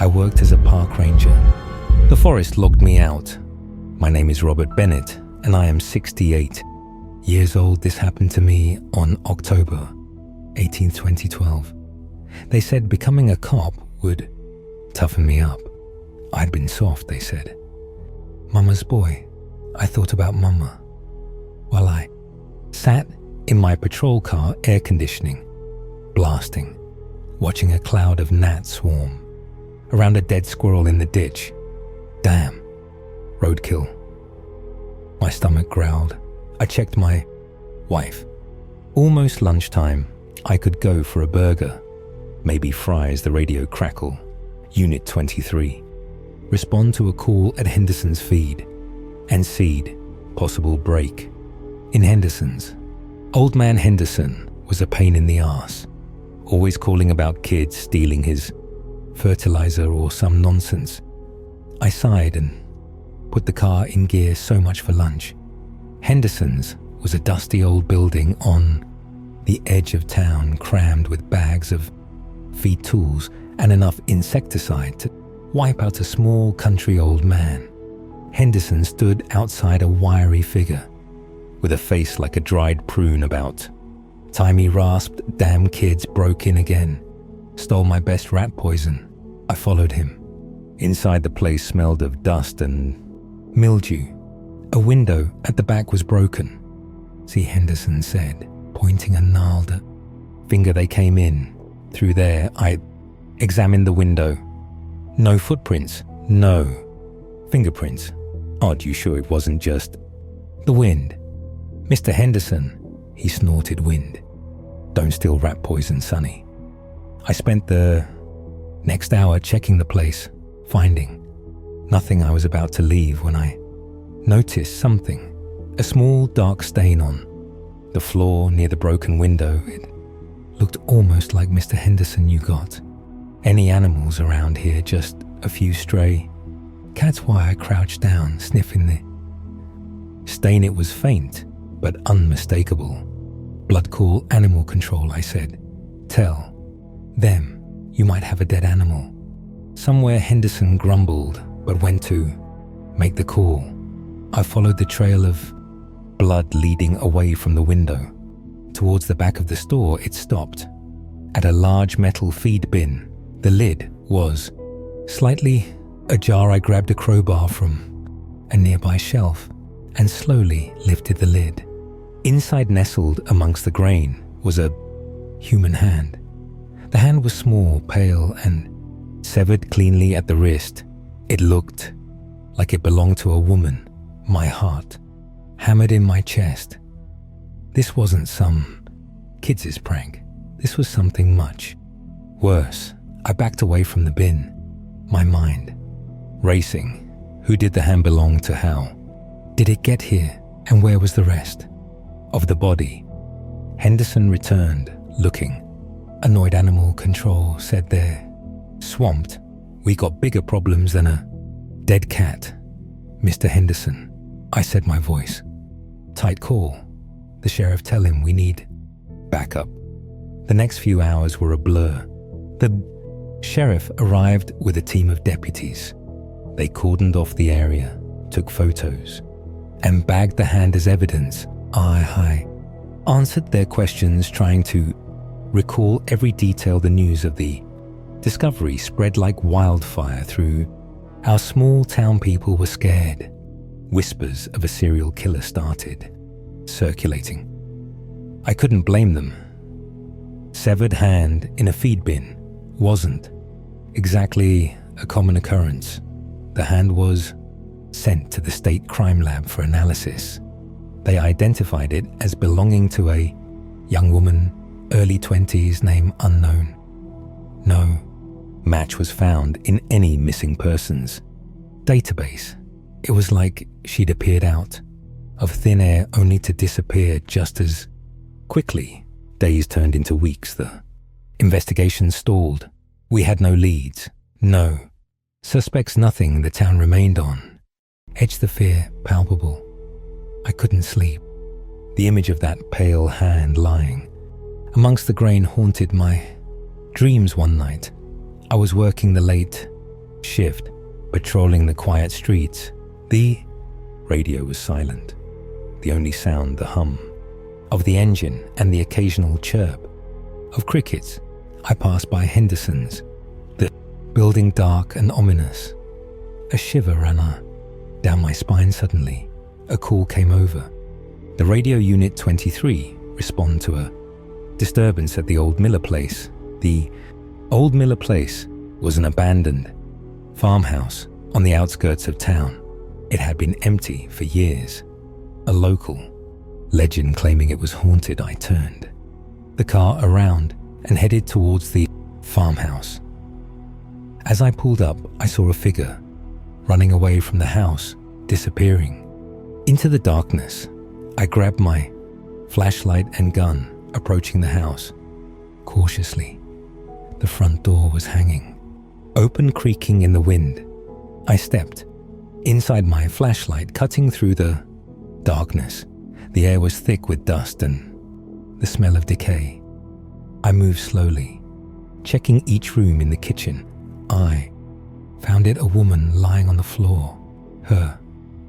I worked as a park ranger. The forest logged me out. My name is Robert Bennett, and I am 68 years old. This happened to me on October 18th, 2012. They said becoming a cop would toughen me up. I'd been soft, they said. Mama's boy. I thought about Mama. While I sat in my patrol car, air conditioning blasting, watching a cloud of gnats swarm around a dead squirrel in the ditch. Damn. Roadkill. My stomach growled. I checked my wife. Almost lunchtime. I could go for a burger. Maybe fries, the radio crackle. Unit 23. Respond to a call at Henderson's feed. And seed. Possible break. In Henderson's. Old man Henderson was a pain in the arse. Always calling about kids stealing his fertilizer or some nonsense. I sighed and put the car in gear. So much for lunch. Henderson's was a dusty old building on the edge of town, crammed with bags of feed tools and enough insecticide to wipe out a small country old man. Henderson stood outside, a wiry figure with a face like a dried prune. About time he rasped, "Damn kids broke in again. Stole my best rat poison." I followed him. Inside, the place smelled of dust and mildew. A window at the back was broken. "See," Henderson said, pointing a gnarled finger. "They came in through there." I examined the window. No footprints. No fingerprints. Odd, you sure it wasn't just the wind? "Mr. Henderson," he snorted. "Wind. Don't steal rat poison, Sonny." I spent the next hour checking the place, finding nothing. I was about to leave when I noticed something. A small dark stain on the floor near the broken window. It looked almost like Mr. Henderson. "You got any animals around here?" "Just a few stray cats." Why, I crouched down, sniffing the stain. It was faint, but unmistakable. "Blood call animal control," I said. "Tell them you might have a dead animal somewhere." Henderson grumbled, but went to make the call. I followed the trail of blood leading away from the window. Towards the back of the store, it stopped at a large metal feed bin. The lid was slightly ajar. I grabbed a crowbar from a nearby shelf and slowly lifted the lid. Inside, nestled amongst the grain, was a human hand. The hand was small, pale, and severed cleanly at the wrist. It looked like it belonged to a woman. My heart hammered in my chest. This wasn't some kid's prank. This was something much worse. I backed away from the bin, my mind racing. Who did the hand belong to? How did it get here? And where was the rest of the body? Henderson returned, looking annoyed. "Animal control said they're swamped. We got bigger problems than a dead cat, Mr. Henderson." I said, my voice tight. "Call the sheriff. Tell him we need backup." The next few hours were a blur. The sheriff arrived with a team of deputies. They cordoned off the area, took photos, and bagged the hand as evidence. I answered their questions, trying to recall every detail. The news of the discovery spread like wildfire through our small town. People were scared. Whispers of a serial killer started circulating. I couldn't blame them. Severed hand in a feed bin wasn't exactly a common occurrence. The hand was sent to the state crime lab for analysis. They identified it as belonging to a young woman, early 20s, name unknown. No match was found in any missing persons database. It was like she'd appeared out of thin air, only to disappear just as quickly. Days turned into weeks. The investigation stalled. We had no leads, no suspects, nothing. The town remained on edge, the fear palpable. I couldn't sleep. The image of that pale hand lying amongst the grain haunted my dreams. One night, I was working the late shift, patrolling the quiet streets. The radio was silent. The only sound, the hum of the engine and the occasional chirp of crickets. I passed by Henderson's, the building dark and ominous. A shiver ran down my spine suddenly. A call came over. The radio unit 23 respond to a disturbance at the old Miller place. The old Miller place was an abandoned farmhouse on the outskirts of town. It had been empty for years. A local legend claiming it was haunted. I turned the car around and headed towards the farmhouse. As I pulled up, I saw a figure running away from the house, disappearing into the darkness. I grabbed my flashlight and gun, approaching the house. Cautiously, the front door was hanging open, creaking in the wind. I stepped inside, my flashlight cutting through the darkness. The air was thick with dust and the smell of decay. I moved slowly, checking each room in the kitchen. I found it a woman lying on the floor, her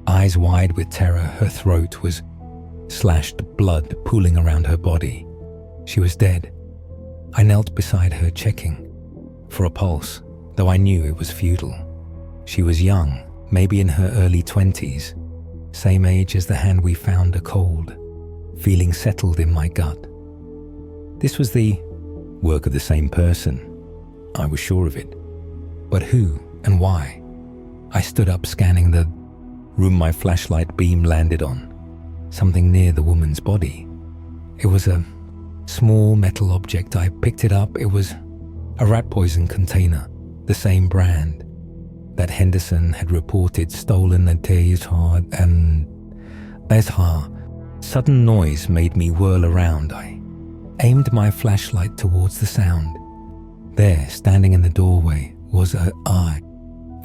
eyes wide with terror. Her throat was slashed, blood pooling around her body. She was dead. I knelt beside her, checking for a pulse, though I knew it was futile. She was young, maybe in her early 20s, same age as the hand we found, a cold feeling settled in my gut. This was the work of the same person. I was sure of it. But who and why? I stood up, scanning the room my flashlight beam landed on. Something near the woman's body. It was a small metal object. I picked it up. It was a rat poison container, the same brand that Henderson had reported stolen the day and sudden noise made me whirl around. I aimed my flashlight towards the sound. There, standing in the doorway, was a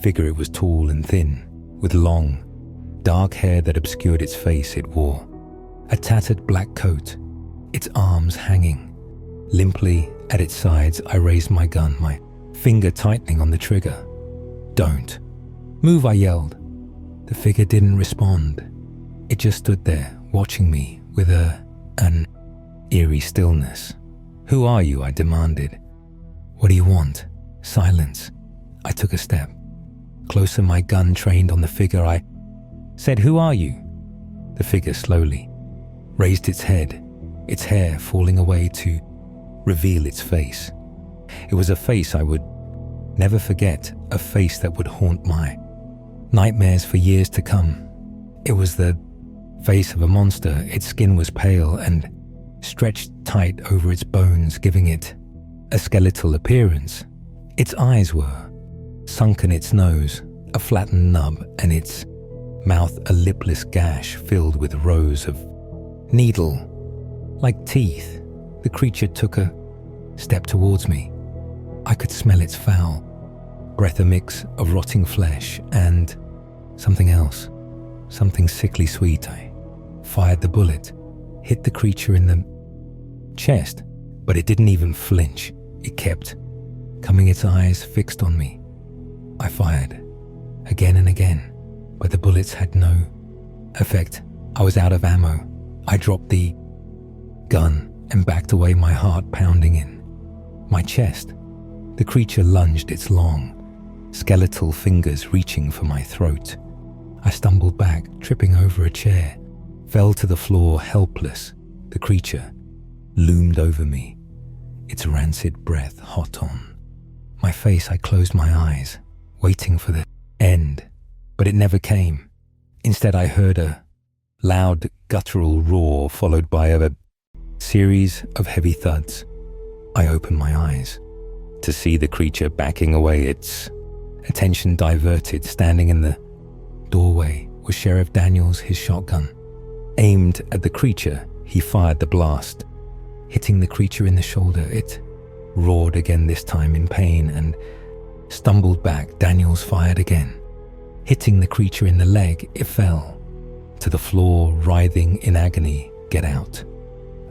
figure. It was tall and thin, with long, dark hair that obscured its face. It wore a tattered black coat, its arms hanging limply at its sides. I raised my gun, my finger tightening on the trigger. "Don't move," I yelled. The figure didn't respond. It just stood there, watching me with an eerie stillness. "Who are you?" I demanded. "What do you want?" Silence. I took a step closer, my gun trained on the figure. I said, "Who are you?" The figure slowly raised its head, its hair falling away to reveal its face. It was a face I would never forget, a face that would haunt my nightmares for years to come. It was the face of a monster. Its skin was pale and stretched tight over its bones, giving it a skeletal appearance. Its eyes were sunken, its nose a flattened nub, and its mouth a lipless gash filled with rows of needle-like teeth. The creature took a step towards me. I could smell its foul breath, a mix of rotting flesh and something else, something sickly sweet. I fired the bullet, hit the creature in the chest, but it didn't even flinch. It kept coming, its eyes fixed on me. I fired again and again, but the bullets had no effect. I was out of ammo. I dropped the gun and backed away, my heart pounding in my chest. The creature lunged, its long, skeletal fingers reaching for my throat. I stumbled back, tripping over a chair, fell to the floor, helpless. The creature loomed over me, its rancid breath hot on my face. I closed my eyes, waiting for the end, but it never came. Instead, I heard a loud, guttural roar followed by a series of heavy thuds. I opened my eyes to see the creature backing away, its attention diverted. Standing in the doorway was Sheriff Daniels, his shotgun aimed at the creature. He fired the blast, hitting the creature in the shoulder. It roared again, this time in pain, and stumbled back. Daniels fired again, hitting the creature in the leg. It fell to the floor, writhing in agony. "Get out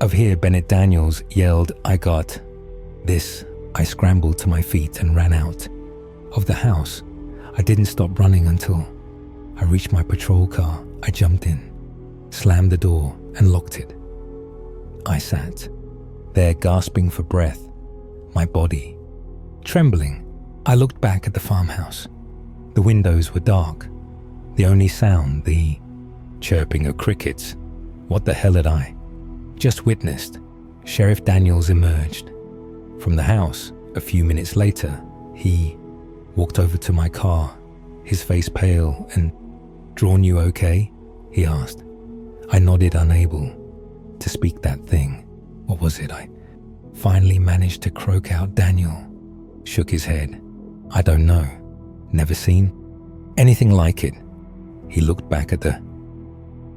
of here," Bennett Daniels yelled. "I got this." I scrambled to my feet and ran out of the house. I didn't stop running until I reached my patrol car. I jumped in, slammed the door, and locked it. I sat there gasping for breath, my body trembling. I looked back at the farmhouse. The windows were dark. The only sound, the chirping of crickets. What the hell had I just witnessed? Sheriff Daniels emerged from the house. A few minutes later, he walked over to my car, his face pale and drawn. "You okay?" he asked. I nodded, unable to speak that thing. What was it? I finally managed to croak out. Daniel shook his head. "I don't know. Never seen anything like it." He looked back at the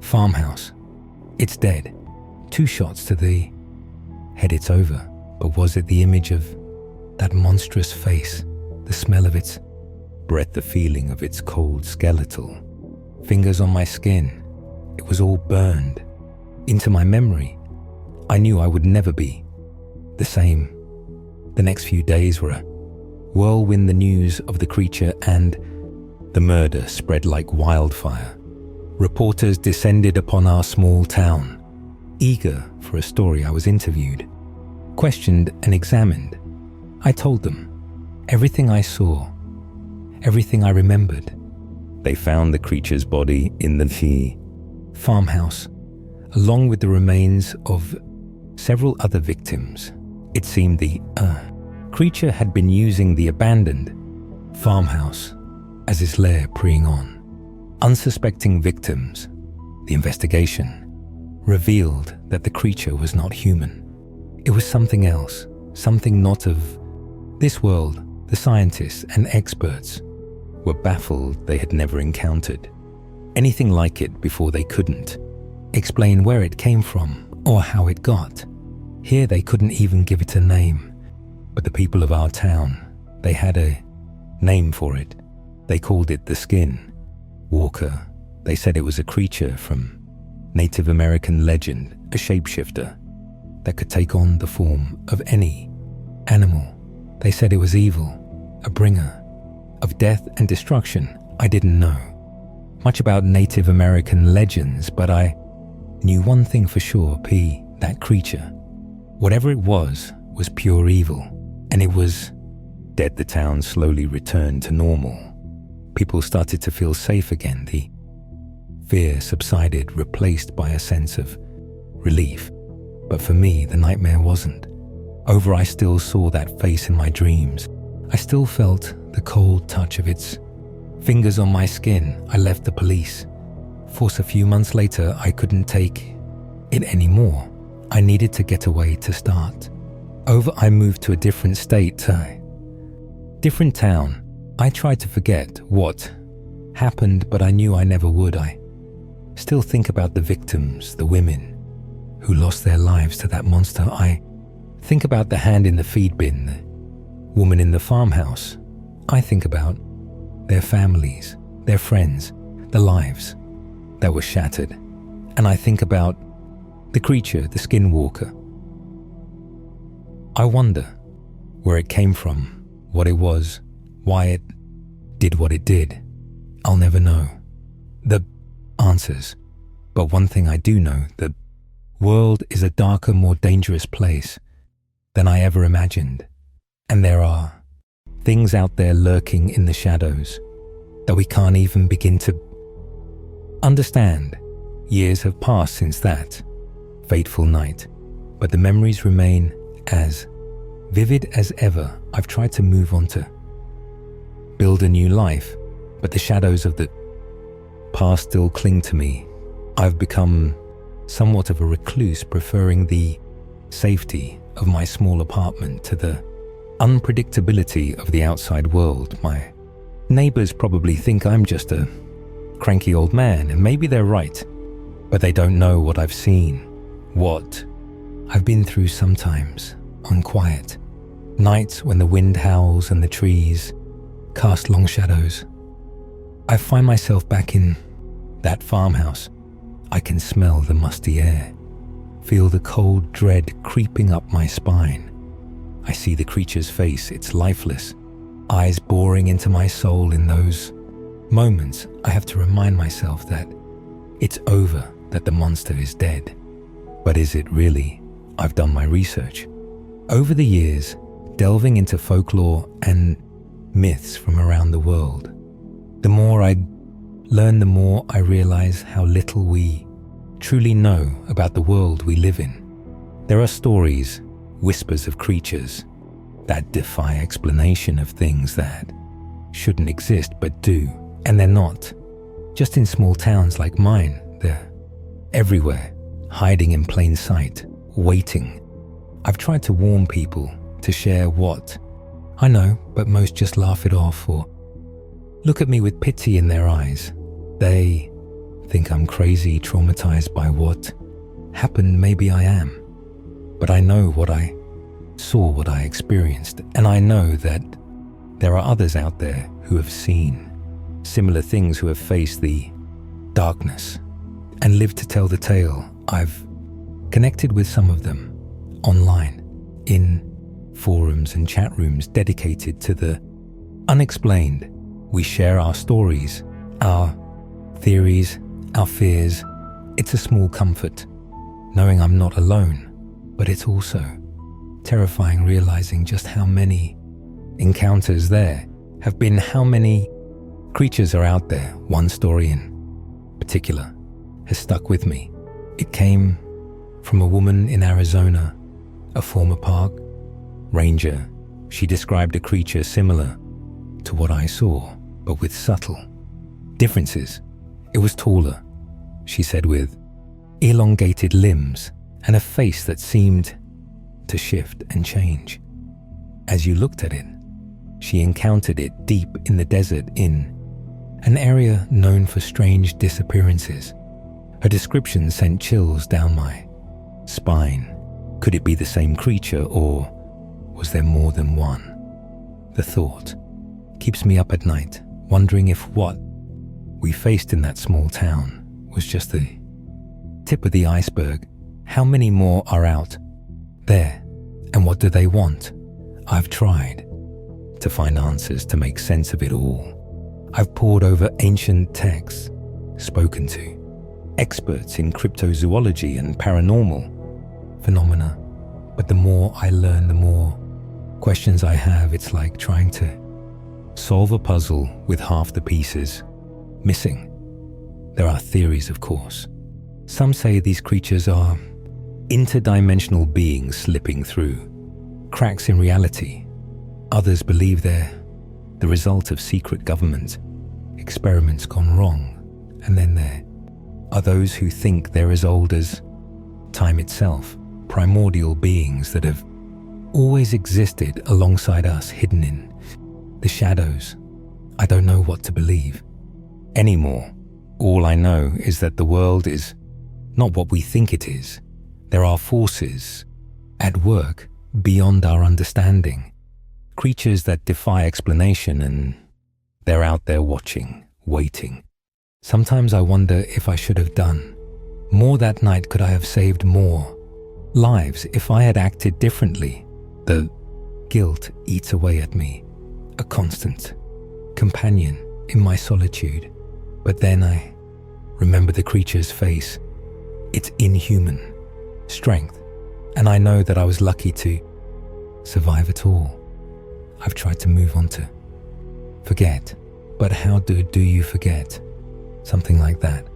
farmhouse. "It's dead. 2 shots to the head. It's over." But was it the image of that monstrous face, the smell of its breath, the feeling of its cold skeletal fingers on my skin? It was all burned into my memory. I knew I would never be the same. The next few days were a whirlwind. The news of the creature and the murder spread like wildfire. Reporters descended upon our small town, eager for a story. I was interviewed, questioned, and examined. I told them everything I saw, everything I remembered. They found the creature's body in the farmhouse, along with the remains of several other victims. It seemed the creature had been using the abandoned farmhouse as its lair, preying on unsuspecting victims. The investigation revealed that the creature was not human. It was something else, something not of this world. The scientists and experts were baffled. They had never encountered anything like it before. They couldn't explain where it came from or how it got here. They couldn't even give it a name. But the people of our town, they had a name for it. They called it the Skin Walker. They said it was a creature from Native American legend, a shapeshifter that could take on the form of any animal. They said it was evil, a bringer of death and destruction. I didn't know much about Native American legends, but I knew one thing for sure. That creature, whatever it was pure evil, and it was dead. The town slowly returned to normal. People started to feel safe again. The fear subsided, replaced by a sense of relief. But for me, the nightmare wasn't over. I still saw that face in my dreams. I still felt the cold touch of its fingers on my skin. I left the police force a few months later. I couldn't take it anymore. I needed to get away, to start over. I moved to a different state, different town. I tried to forget what happened, but I knew I never would. I still think about the victims, the women who lost their lives to that monster. I think about the hand in the feed bin, the woman in the farmhouse. I think about their families, their friends, the lives that were shattered. And I think about the creature, the Skinwalker. I wonder where it came from, what it was, why it did what it did. I'll never know the answers. But one thing I do know, the world is a darker, more dangerous place than I ever imagined. And there are things out there lurking in the shadows that we can't even begin to understand. Years have passed since that fateful night, but the memories remain as vivid as ever. I've tried to move on to build a new life, but the shadows of the past still cling to me. I've become somewhat of a recluse, preferring the safety of my small apartment to the unpredictability of the outside world. My neighbors probably think I'm just a cranky old man, and maybe they're right, but they don't know what I've seen, what I've been through. Sometimes on quiet nights when the wind howls and the trees cast long shadows, I find myself back in that farmhouse. I can smell the musty air, feel the cold dread creeping up my spine. I see the creature's face. It's lifeless, eyes boring into my soul. In those moments, I have to remind myself that it's over, that the monster is dead. But is it really? I've done my research. Over the years, delving into folklore and myths from around the world, the more I learn, the more I realize how little we truly know about the world we live in. There are stories, whispers of creatures that defy explanation, of things that shouldn't exist but do. And they're not just in small towns like mine. They're everywhere, hiding in plain sight, waiting. I've tried to warn people to share what I know, but most just laugh it off or look at me with pity in their eyes. They think I'm crazy, traumatized by what happened. Maybe I am, but I know what I saw, what I experienced, and I know that there are others out there who have seen similar things, who have faced the darkness and lived to tell the tale. I've connected with some of them online, in forums and chat rooms dedicated to the unexplained. We share our stories, our theories, our fears. It's a small comfort knowing I'm not alone, but it's also terrifying realizing just how many encounters there have been, how many creatures are out there. One story in particular has stuck with me. It came from a woman in Arizona, a former park ranger. She described a creature similar to what I saw, but with subtle differences. It was taller, she said, with elongated limbs and a face that seemed to shift and change as you looked at it. She encountered it deep in the desert, in an area known for strange disappearances. Her description sent chills down my spine. Could it be the same creature, or was there more than one? The thought keeps me up at night, wondering if what we faced in that small town was just the tip of the iceberg. How many more are out there, and what do they want? I've tried to find answers, to make sense of it all. I've pored over ancient texts, spoken to experts in cryptozoology and paranormal phenomena, but the more I learn, the more questions I have. It's like trying to solve a puzzle with half the pieces missing. There are theories, of course. Some say these creatures are interdimensional beings slipping through cracks in reality. Others believe they're the result of secret government experiments gone wrong. And then there are those who think they're as old as time itself, primordial beings that have always existed alongside us, hidden in the shadows. I don't know what to believe anymore. All I know is that the world is not what we think it is. There are forces at work beyond our understanding, creatures that defy explanation, and they're out there watching, waiting. Sometimes I wonder if I should have done more that night. Could I have saved more lives if I had acted differently? The guilt eats away at me, a constant companion in my solitude. But then I remember the creature's face, its inhuman strength, and I know that I was lucky to survive it all. I've tried to move on, to forget, but how do you forget something like that?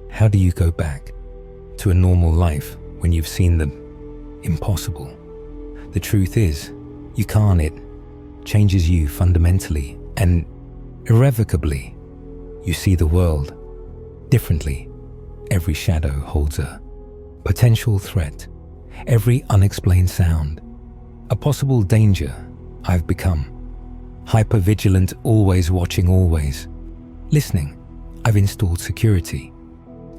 How do you go back to a normal life when you've seen the impossible? The truth is, you can't. It changes you fundamentally and irrevocably. You see the world differently. Every shadow holds a potential threat, every unexplained sound a possible danger. I've become hyper-vigilant, always watching, always listening. I've installed security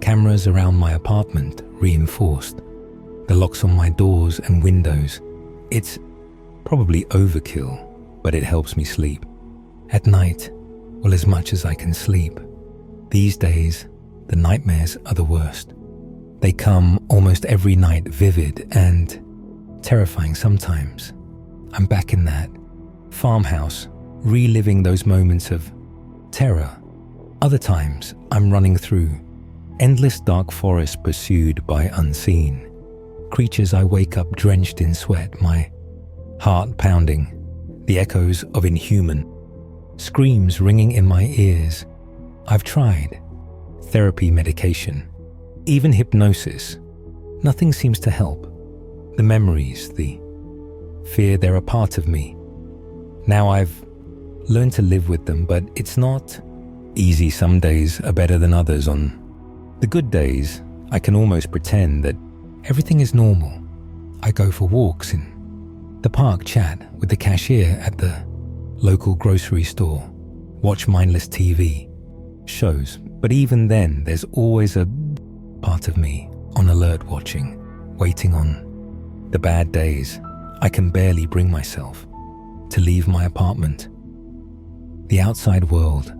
cameras around my apartment, reinforced the locks on my doors and windows. It's probably overkill, but it helps me sleep at night, well, as much as I can sleep. These days, the nightmares are the worst. They come almost every night, vivid and terrifying. Sometimes I'm back in that farmhouse reliving those moments of terror. Other times, I'm running through endless dark forests pursued by unseen creatures. I wake up drenched in sweat, my heart pounding, the echoes of inhuman screams ringing in my ears. I've tried therapy, medication, even hypnosis. Nothing seems to help. The memories, the fear, they're a part of me. Now I've learned to live with them, but it's not easy. Some days are better than others. On the good days, I can almost pretend that everything is normal. I go for walks in the park, chat with the cashier at the local grocery store, watch mindless TV shows. But even then, there's always a part of me on alert, watching, waiting. On the bad days, I can barely bring myself to leave my apartment. The outside world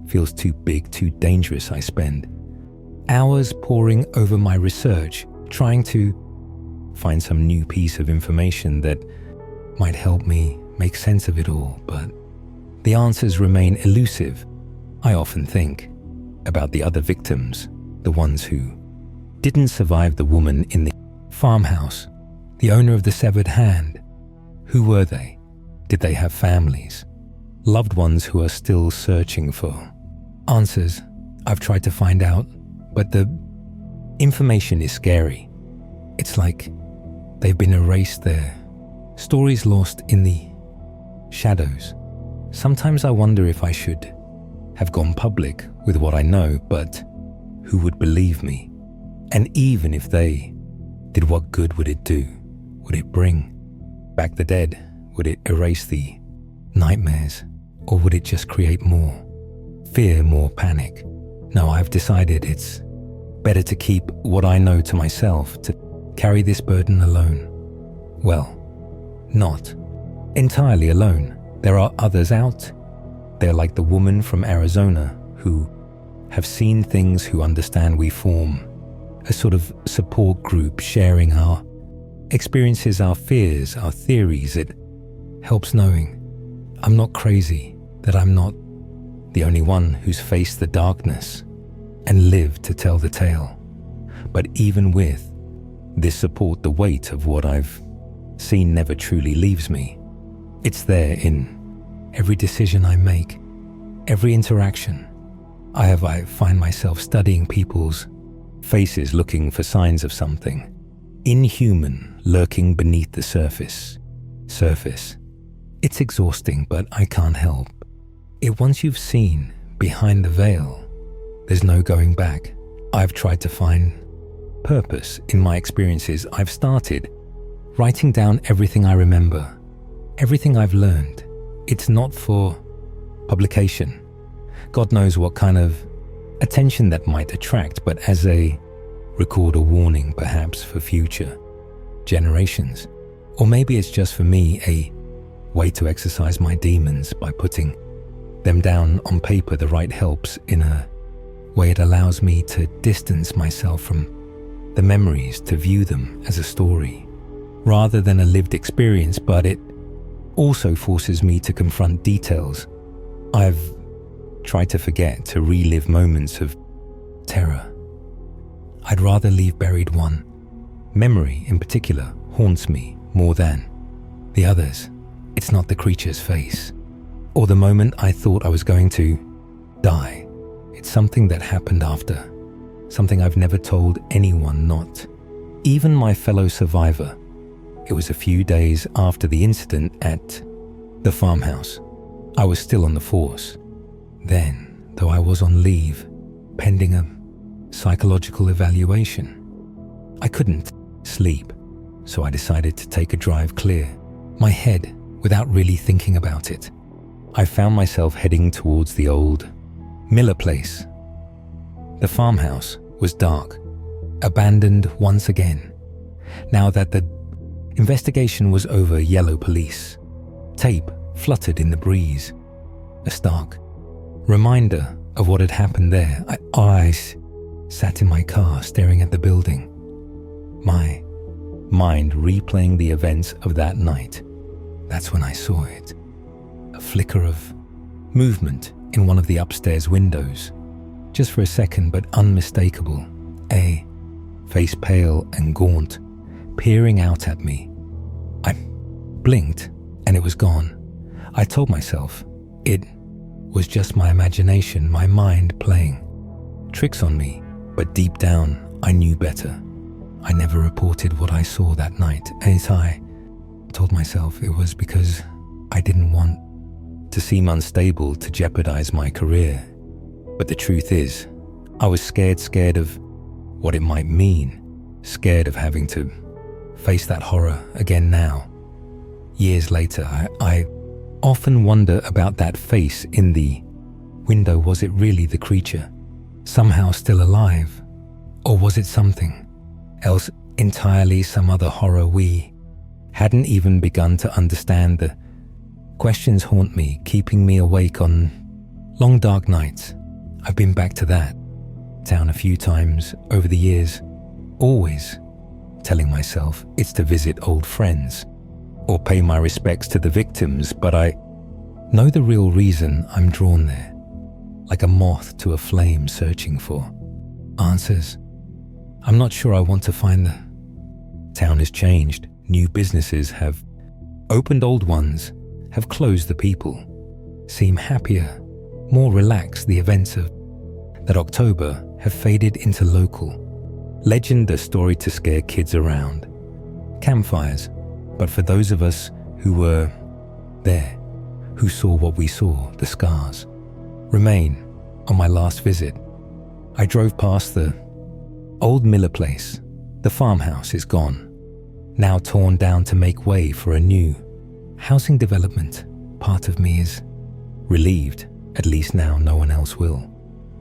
feels too big, too dangerous. I spend hours poring over my research, trying to find some new piece of information that might help me make sense of it all, but the answers remain elusive. I often think about the other victims, the ones who didn't survive, the woman in the farmhouse, the owner of the severed hand. Who were they? Did they have families, loved ones who are still searching for answers? I've tried to find out, but the information is scary. It's like they've been erased, their stories lost in the shadows. Sometimes I wonder if I should have gone public with what I know, but who would believe me? And even if they did, what good would it do? Would it bring back the dead? Would it erase the nightmares? Or would it just create more fear, more panic? No, I've decided it's better to keep what I know to myself, to carry this burden alone. Well, not entirely alone. There are others out there, like the woman from Arizona, who have seen things, who understand. We form a sort of support group, sharing our experiences, our fears, our theories. It helps knowing I'm not crazy, that I'm not the only one who's faced the darkness and lived to tell the tale. But even with this support, the weight of what I've seen never truly leaves me. It's there in every decision I make, every interaction. I find myself studying people's faces, looking for signs of something inhuman lurking beneath the surface. It's exhausting, but I can't help it. Once you've seen behind the veil, there's no going back. I've tried to find purpose in my experiences. I've started writing down everything I remember, everything I've learned. It's not for publication. God knows what kind of attention that might attract, but as a record, a warning perhaps for future generations. Or maybe it's just for me a way to exercise my demons by putting them down on paper. The right helps in a way. It allows me to distance myself from the memories, to view them as a story rather than a lived experience, but it also forces me to confront details I've tried to forget, to relive moments of terror I'd rather leave buried. One memory in particular haunts me more than the others. It's not the creature's face or the moment I thought I was going to die. It's something that happened after, something I've never told anyone, not even my fellow survivor. It was a few days after the incident at the farmhouse. I was still on the force then, though I was on leave, pending a psychological evaluation. I couldn't sleep, so I decided to take a drive, clear my head without really thinking about it. I found myself heading towards the old Miller place. The farmhouse was dark, abandoned once again. Now that the investigation was over, yellow police tape fluttered in the breeze, a stark reminder of what had happened there. I sat in my car staring at the building, my mind replaying the events of that night. That's when I saw it. a flicker of movement in one of the upstairs windows. Just for a second, but unmistakable. A face pale and gaunt, peering out at me. I blinked and it was gone. I told myself it was just my imagination, my mind playing tricks on me, but deep down I knew better. I never reported what I saw that night, as I told myself it was because I didn't want to seem unstable to jeopardize my career. But the truth is, I was scared of what it might mean, scared of having to face that horror again now. Years later, I often wonder about that face in the window. Was it really the creature, somehow still alive? Or was it something else entirely, some other horror we hadn't even begun to understand? The questions haunt me, keeping me awake on long dark nights. I've been back to that town a few times over the years, always telling myself it's to visit old friends or pay my respects to the victims, but I know the real reason I'm drawn there, like a moth to a flame searching for answers. I'm not sure I want to find the town has changed. New businesses have opened, old ones have closed. The people seem happier, more relaxed. The events of that October have faded into local legend, a story to scare kids around campfires. But for those of us who were there, who saw what we saw, the scars remain. On my last visit, I drove past the old Miller place. The farmhouse is gone, now torn down to make way for a new housing development. Part of me is relieved, at least now no one else will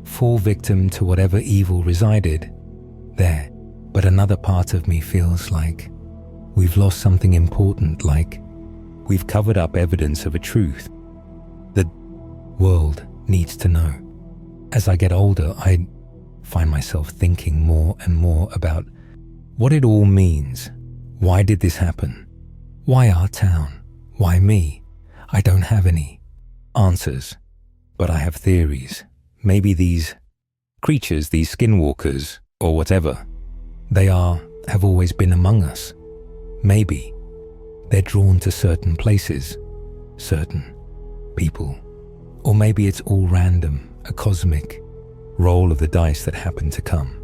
fall victim to whatever evil resided there. But another part of me feels like we've lost something important, like we've covered up evidence of a truth the world needs to know. As I get older, I find myself thinking more and more about what it all means. Why did this happen? Why our town? Why me? I don't have any answers, but I have theories. Maybe these creatures, these skinwalkers, or whatever they are, have always been among us. Maybe they're drawn to certain places, certain people, or maybe it's all random, a cosmic roll of the dice that happened to come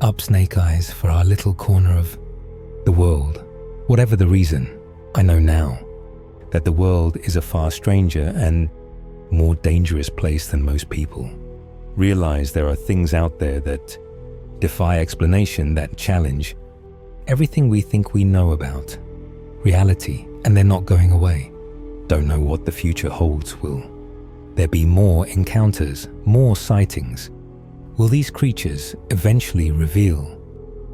up snake eyes for our little corner of the world. Whatever the reason, I know now that the world is a far stranger and more dangerous place than most people realize. There are things out there that defy explanation, that challenge everything we think we know about reality, and they're not going away. Don't know what the future holds. Will there be more encounters, more sightings? Will these creatures eventually reveal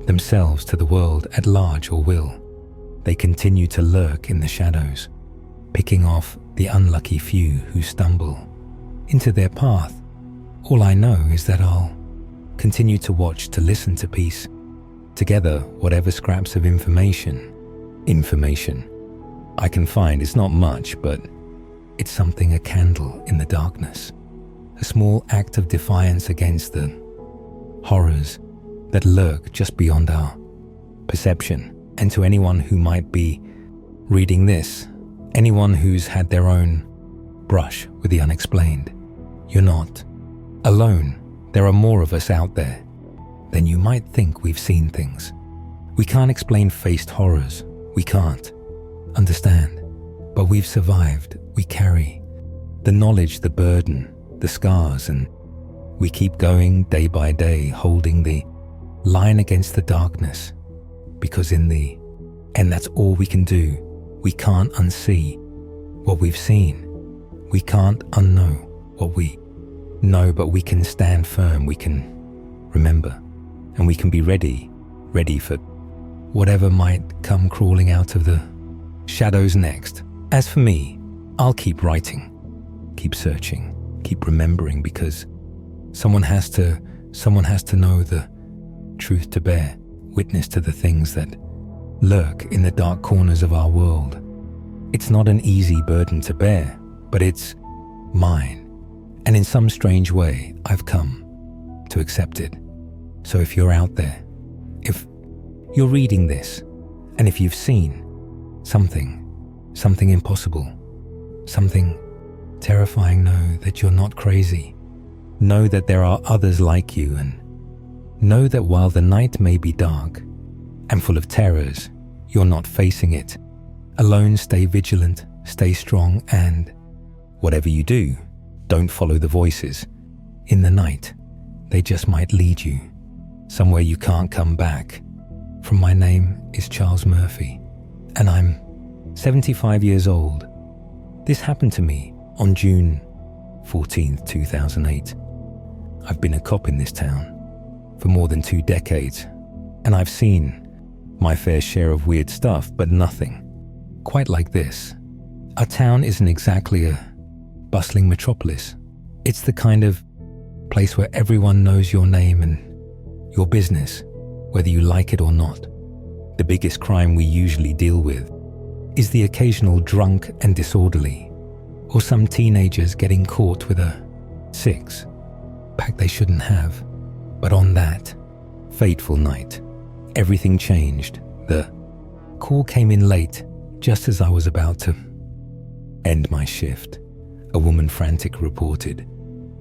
themselves to the world at large, or will they continue to lurk in the shadows, picking off the unlucky few who stumble into their path? All I know is that I'll continue to watch, to listen, to piece together whatever scraps of information I can find. It's not much, but it's something, a candle in the darkness, a small act of defiance against the horrors that lurk just beyond our perception. And to anyone who might be reading this, anyone who's had their own brush with the unexplained, you're not alone. There are more of us out there than you might think. We've seen things. We can't explain faced horrors. We can't understand, but we've survived. We carry the knowledge, the burden, the scars, and we keep going day by day, holding the line against the darkness, because in the end, that's all we can do. We can't unsee what we've seen. We can't unknow what we know, but we can stand firm. We can remember, and we can be ready for whatever might come crawling out of the shadows next. As for me, I'll keep writing, keep searching, keep remembering, because someone has to know the truth, to bear witness to the things that lurk in the dark corners of our world. It's not an easy burden to bear, but it's mine. And in some strange way, I've come to accept it. So if you're out there, if you're reading this, and if you've seen something impossible, something terrifying, know that you're not crazy. Know that there are others like you, and know that while the night may be dark and full of terrors, you're not facing it alone. Stay vigilant, stay strong, and whatever you do, don't follow the voices in the night. They just might lead you somewhere you can't come back from. My name is Charles Murphy, and I'm 75 years old. This happened to me on June 14th, 2008. I've been a cop in this town for more than 2 decades, and I've seen my fair share of weird stuff, but nothing quite like this. Our town isn't exactly a bustling metropolis. It's the kind of place where everyone knows your name and your business, whether you like it or not. The biggest crime we usually deal with is the occasional drunk and disorderly, or some teenagers getting caught with a six-pack they shouldn't have. But on that fateful night, everything changed. The call came in late, just as I was about to end my shift. A woman frantic reported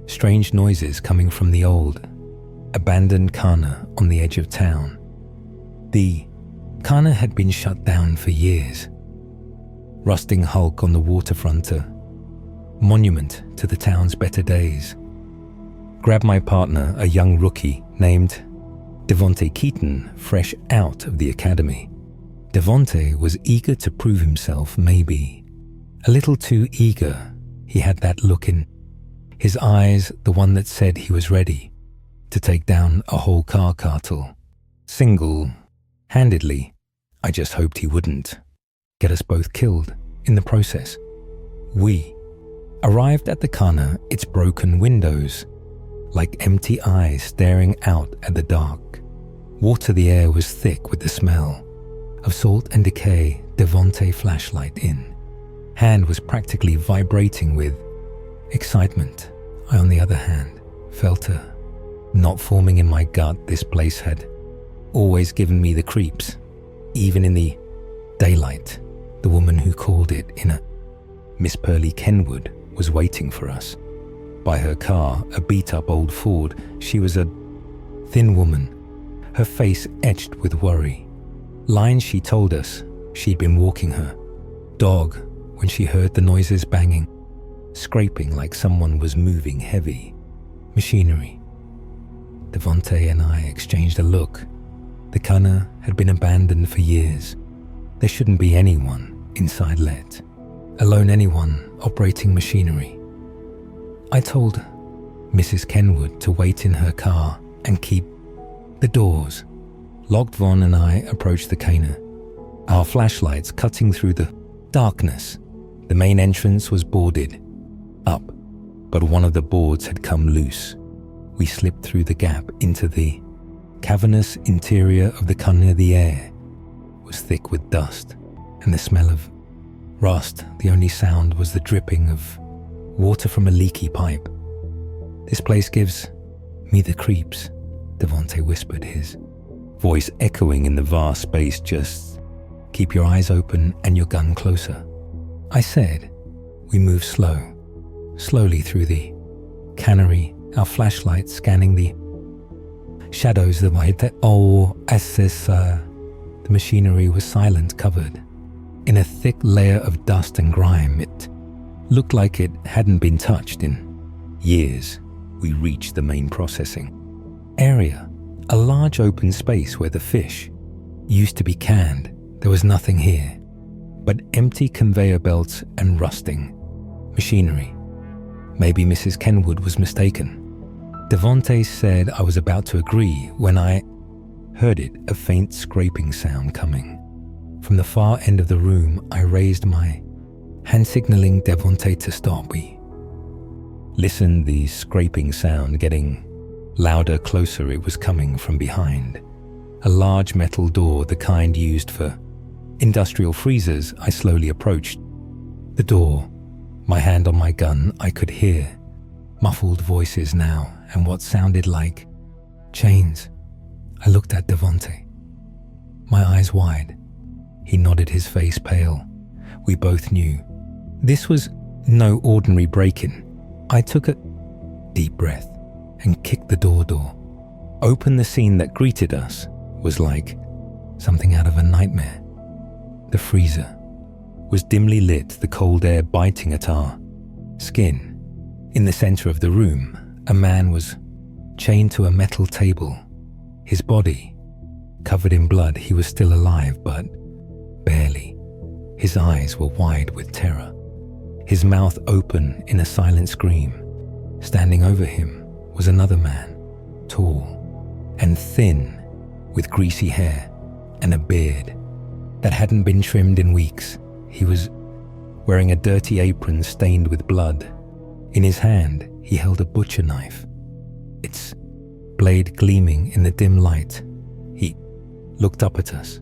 strange noises coming from the old, abandoned khana on the edge of town. The khana had been shut down for years. Rusting hulk on the waterfront, a monument to the town's better days. Grab my partner, a young rookie named Devonte Keaton, fresh out of the academy. Devonte was eager to prove himself, maybe a little too eager. He had that look in his eyes, the one that said he was ready to take down a whole car cartel, single-handedly. I just hoped he wouldn't get us both killed in the process. We arrived at the khana, its broken windows like empty eyes staring out at the dark. Water, the air was thick with the smell of salt and decay. Devonte, flashlight in hand, was practically vibrating with excitement. I, on the other hand, felt a knot forming in my gut. This place had always given me the creeps, even in the daylight. The woman who called it in, a Miss Pearlie Kenwood, was waiting for us. By her car, a beat-up old Ford. She was a thin woman, her face etched with worry. Lines she told us she'd been walking her dog when she heard the noises, banging, scraping like someone was moving heavy machinery. Devonte and I exchanged a look. The khana had been abandoned for years. There shouldn't be anyone inside, let alone anyone operating machinery. I told Mrs. Kenwood to wait in her car and keep the doors locked. Vaughn and I approached the khana, our flashlights cutting through the darkness. The main entrance was boarded up, but one of the boards had come loose. We slipped through the gap into the cavernous interior of the khana. The air was thick with dust and the smell of rust. The only sound was the dripping of water from a leaky pipe. This place gives me the creeps, Devonte whispered, his voice echoing in the vast space. Just keep your eyes open and your gun closer, I said. We moved slowly through the cannery, our flashlights scanning the shadows. The machinery was silent, covered in a thick layer of dust and grime. It looked like it hadn't been touched in years. We reached the main processing area, a large open space where the fish used to be canned. There was nothing here but empty conveyor belts and rusting machinery. Maybe Mrs. Kenwood was mistaken. Devonte said I was about to agree when I heard it, a faint scraping sound coming from the far end of the room. I raised my hand, signaling Devonte to stop. We listened, the scraping sound getting louder, closer. It was coming from behind a large metal door, the kind used for industrial freezers. I slowly approached the door, My hand on my gun, I could hear muffled voices now and what sounded like chains. I looked at Devonte, my eyes wide. He nodded, his face pale. We both knew this was no ordinary break-in. I took a deep breath and kicked the door. Open. The scene that greeted us was like something out of a nightmare. The freezer was dimly lit, the cold air biting at our skin. In the center of the room, a man was chained to a metal table, his body covered in blood. He was still alive, but barely. His eyes were wide with terror, his mouth open in a silent scream. Standing over him was another man, tall and thin, with greasy hair and a beard that hadn't been trimmed in weeks. He was wearing a dirty apron stained with blood. In his hand, he held a butcher knife, its blade gleaming in the dim light. He looked up at us,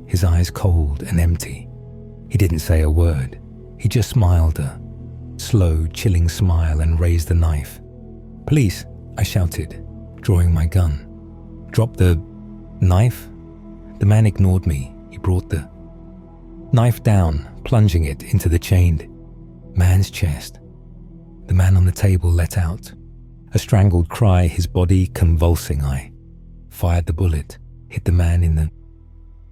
his eyes cold and empty. He didn't say a word. He just smiled, a slow, chilling smile, and raised the knife. "Police," I shouted, drawing my gun. "Drop the knife." The man ignored me. He brought the knife down, plunging it into the chained man's chest. The man on the table let out a strangled cry, his body convulsing. I fired the bullet, hit the man in the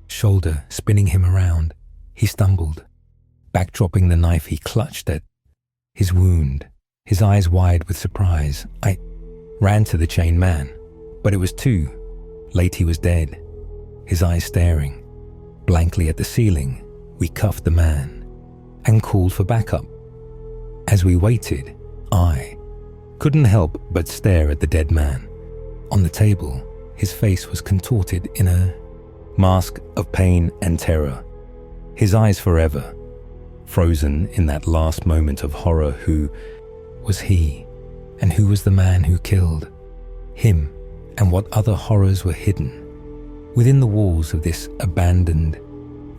shoulder, spinning him around. He stumbled, backdropping the knife. He clutched at his wound, his eyes wide with surprise. I ran to the chained man, but it was too late. He was dead, his eyes staring blankly at the ceiling. We cuffed the man and called for backup. As we waited, I couldn't help but stare at the dead man. On the table, his face was contorted in a mask of pain and terror, his eyes forever frozen in that last moment of horror. Who was he, and who was the man who killed him, and what other horrors were hidden within the walls of this abandoned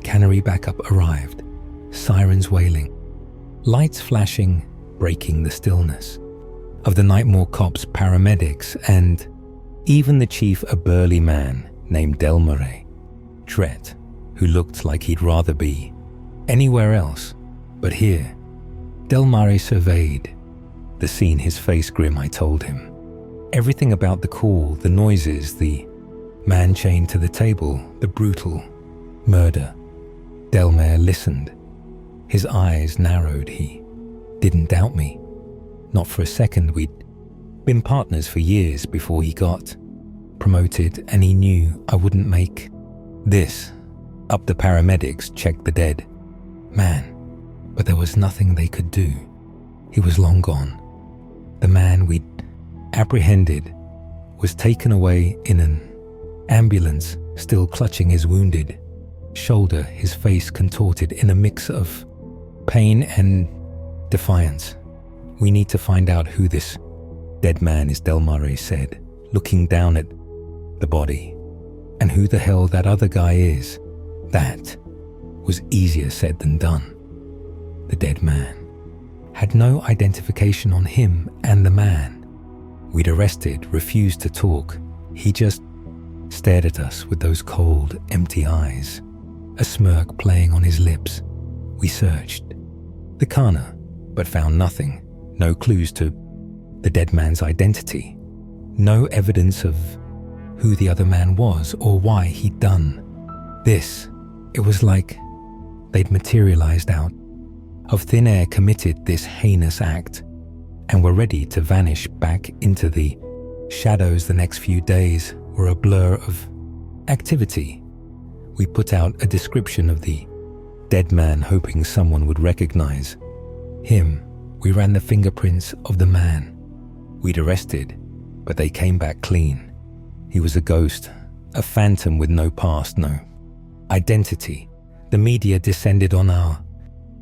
cannery? Backup arrived, sirens wailing, lights flashing, breaking the stillness of the night. More cops, paramedics, and even the chief, a burly man named Delmare Tret, who looked like he'd rather be anywhere else but here. Delmare surveyed the scene, his face grim. I told him everything about the call, the noises, the man chained to the table, the brutal murder. Delmare listened, his eyes narrowed. He didn't doubt me, not for a second. We'd been partners for years before he got promoted, and he knew I wouldn't make this up. The paramedics checked the dead man, but there was nothing they could do. He was long gone. The man we'd apprehended was taken away in an ambulance, still clutching his wounded shoulder, his face contorted in a mix of pain and defiance. "We need to find out who this dead man is," Delmare said, looking down at the body. "And who the hell that other guy is." That was easier said than done. The dead man had no identification on him, and the man we'd arrested refused to talk. He just stared at us with those cold, empty eyes, a smirk playing on his lips. We searched the corner, but found nothing. No clues to the dead man's identity. No evidence of who the other man was or why he'd done this. It was like they'd materialized out of thin air, committed this heinous act, and were ready to vanish back into the shadows. The next few days were a blur of activity. We put out a description of the dead man, hoping someone would recognize him. We ran the fingerprints of the man we'd arrested, but they came back clean. He was a ghost, a phantom with no past, no identity. The media descended on our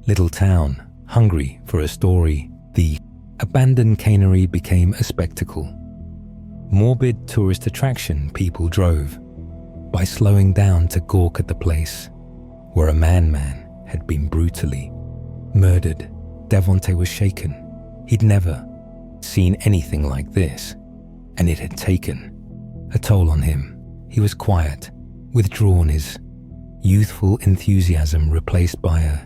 little town, hungry for a story. The abandoned cannery became a spectacle. Morbid tourist attraction. People drove by slowing down to gawk at the place where a man had been brutally murdered Devonte was shaken. He'd never seen anything like this, and it had taken a toll on him. He was quiet, withdrawn, his youthful enthusiasm replaced by a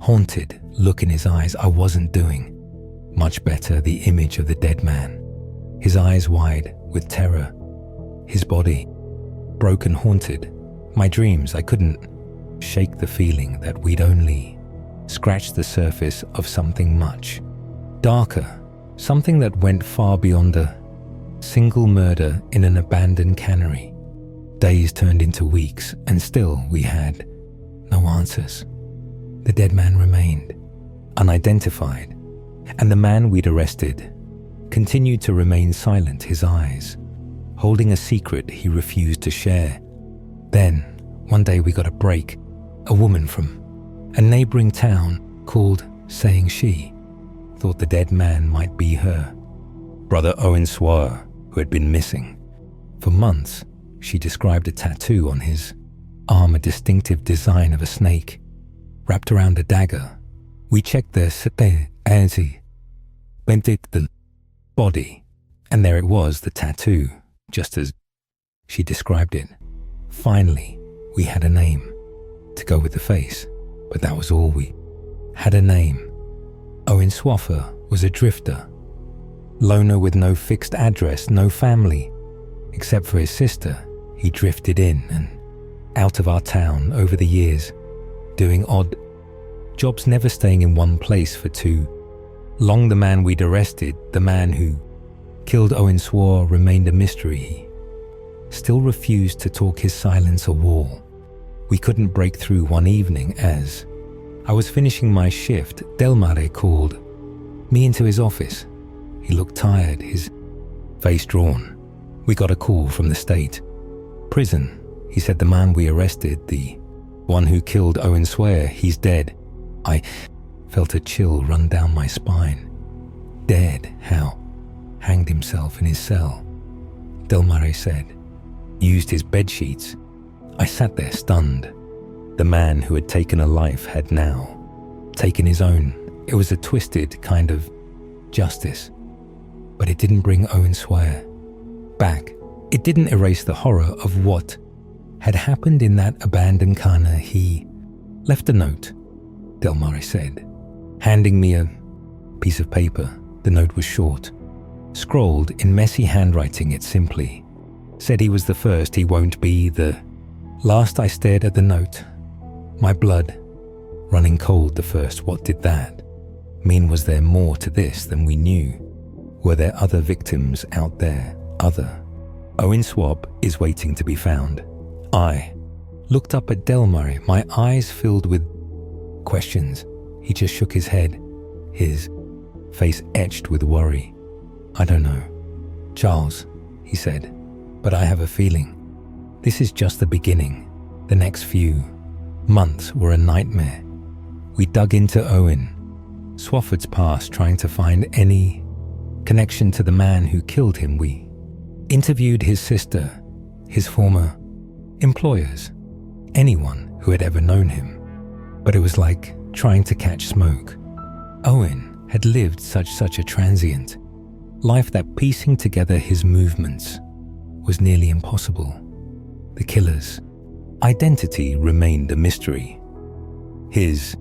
haunted look in his eyes. I wasn't doing much better. The image of the dead man, his eyes wide with terror, his body broken, haunted. My dreams, I couldn't shake the feeling that we'd only scratched the surface of something much darker, something that went far beyond a single murder in an abandoned cannery. Days turned into weeks, and still we had no answers. The dead man remained unidentified, and the man we'd arrested continued to remain silent, his eyes holding a secret he refused to share. Then, one day we got a break. A woman from a neighboring town called, saying she thought the dead man might be her brother Owen Swar, who had been missing for months. She described a tattoo on his arm, a distinctive design of a snake wrapped around a dagger. We checked the body, and there it was, the tattoo, just as she described it. Finally, we had a name to go with the face, but that was all. We had a name. Owen Swaffer was a drifter, loner with no fixed address, no family. Except for his sister, he drifted in and out of our town over the years, doing odd jobs, never staying in one place for too long. The man we'd arrested, the man who killed Owen Swar, remained a mystery. He still refused to talk, his silence a wall. We couldn't break through. One evening, as I was finishing my shift, Delmare called me into his office. He looked tired, his face drawn. We got a call from the state prison. He said the man we arrested, the one who killed Owen Swar, he's dead. I felt a chill run down my spine. Dead? How? Hanged himself in his cell, Delmare said. Used his bedsheets. I sat there stunned. The man who had taken a life had now taken his own. It was a twisted kind of justice, but it didn't bring Owen Swar back. It didn't erase the horror of what had happened in that abandoned corner. He left a note, Delmare said, handing me a piece of paper. The note was short, scrawled in messy handwriting. It simply said he was the first, he won't be the last. I stared at the note, my blood running cold. The first, what did that mean? Was there more to this than we knew? Were there other victims out there? Other Owen Swab is waiting to be found. I looked up at Delmare, my eyes filled with questions. He just shook his head, his face etched with worry. I don't know, Charles, he said, but I have a feeling this is just the beginning. The next few months were a nightmare. We dug into Owen Swafford's past, trying to find any connection to the man who killed him. We interviewed his sister, his former employers, anyone who had ever known him. But it was like trying to catch smoke. Owen had lived such a transient life that piecing together his movements was nearly impossible. The killer's identity remained a mystery. His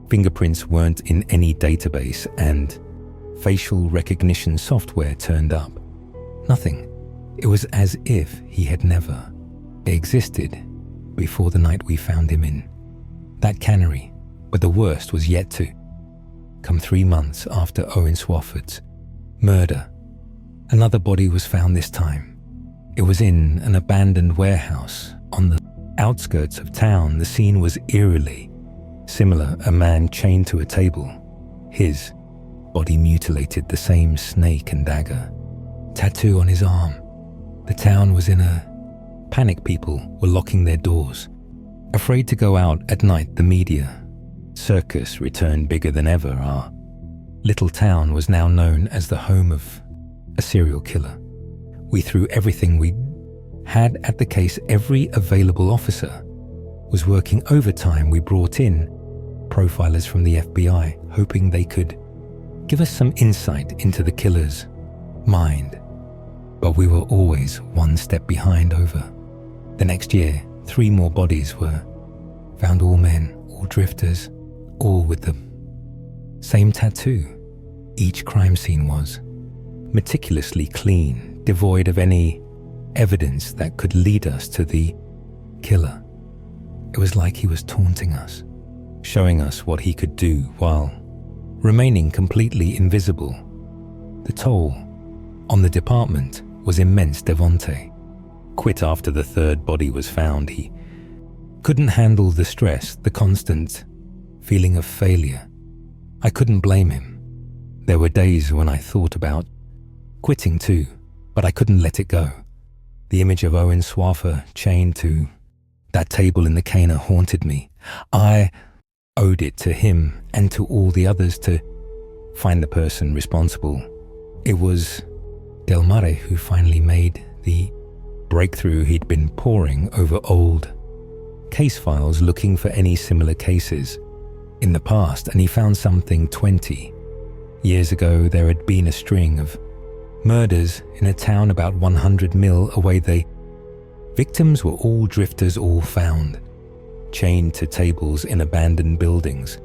fingerprints weren't in any database, and facial recognition software turned up. Nothing. It was as if he had never existed before the night we found him in that cannery. But the worst was yet to come. 3 months after Owen Swafford's murder, another body was found. This time, it was in an abandoned warehouse on the outskirts of town. The scene was eerily similar. A man chained to a table, his body mutilated, the same snake and dagger tattoo on his arm. The town was in a panic. People were locking their doors, afraid to go out at night. The media circus returned bigger than ever. Our little town was now known as the home of a serial killer. We threw everything we had at the case. Every available officer was working overtime. We brought in profilers from the FBI, hoping they could give us some insight into the killer's mind. But we were always one step behind. Over the next year, 3 more bodies were found, all men, all drifters, all with the same tattoo. Each crime scene was meticulously clean, devoid of any evidence that could lead us to the killer. It was like he was taunting us, showing us what he could do while remaining completely invisible. The toll on the department was immense. Devonte quit after the 3rd body was found. He couldn't handle the stress, the constant feeling of failure. I couldn't blame him. There were days when I thought about quitting too, but I couldn't let it go. The image of Owen Swaffer chained to that table in the Cana haunted me. I owed it to him and to all the others to find the person responsible. It was Del Mare who finally made the breakthrough. He'd been poring over old case files looking for any similar cases in the past, and he found something 20 years ago. There had been a string of murders in a town about 100 mil away. The victims were all drifters, all found chained to tables in abandoned buildings,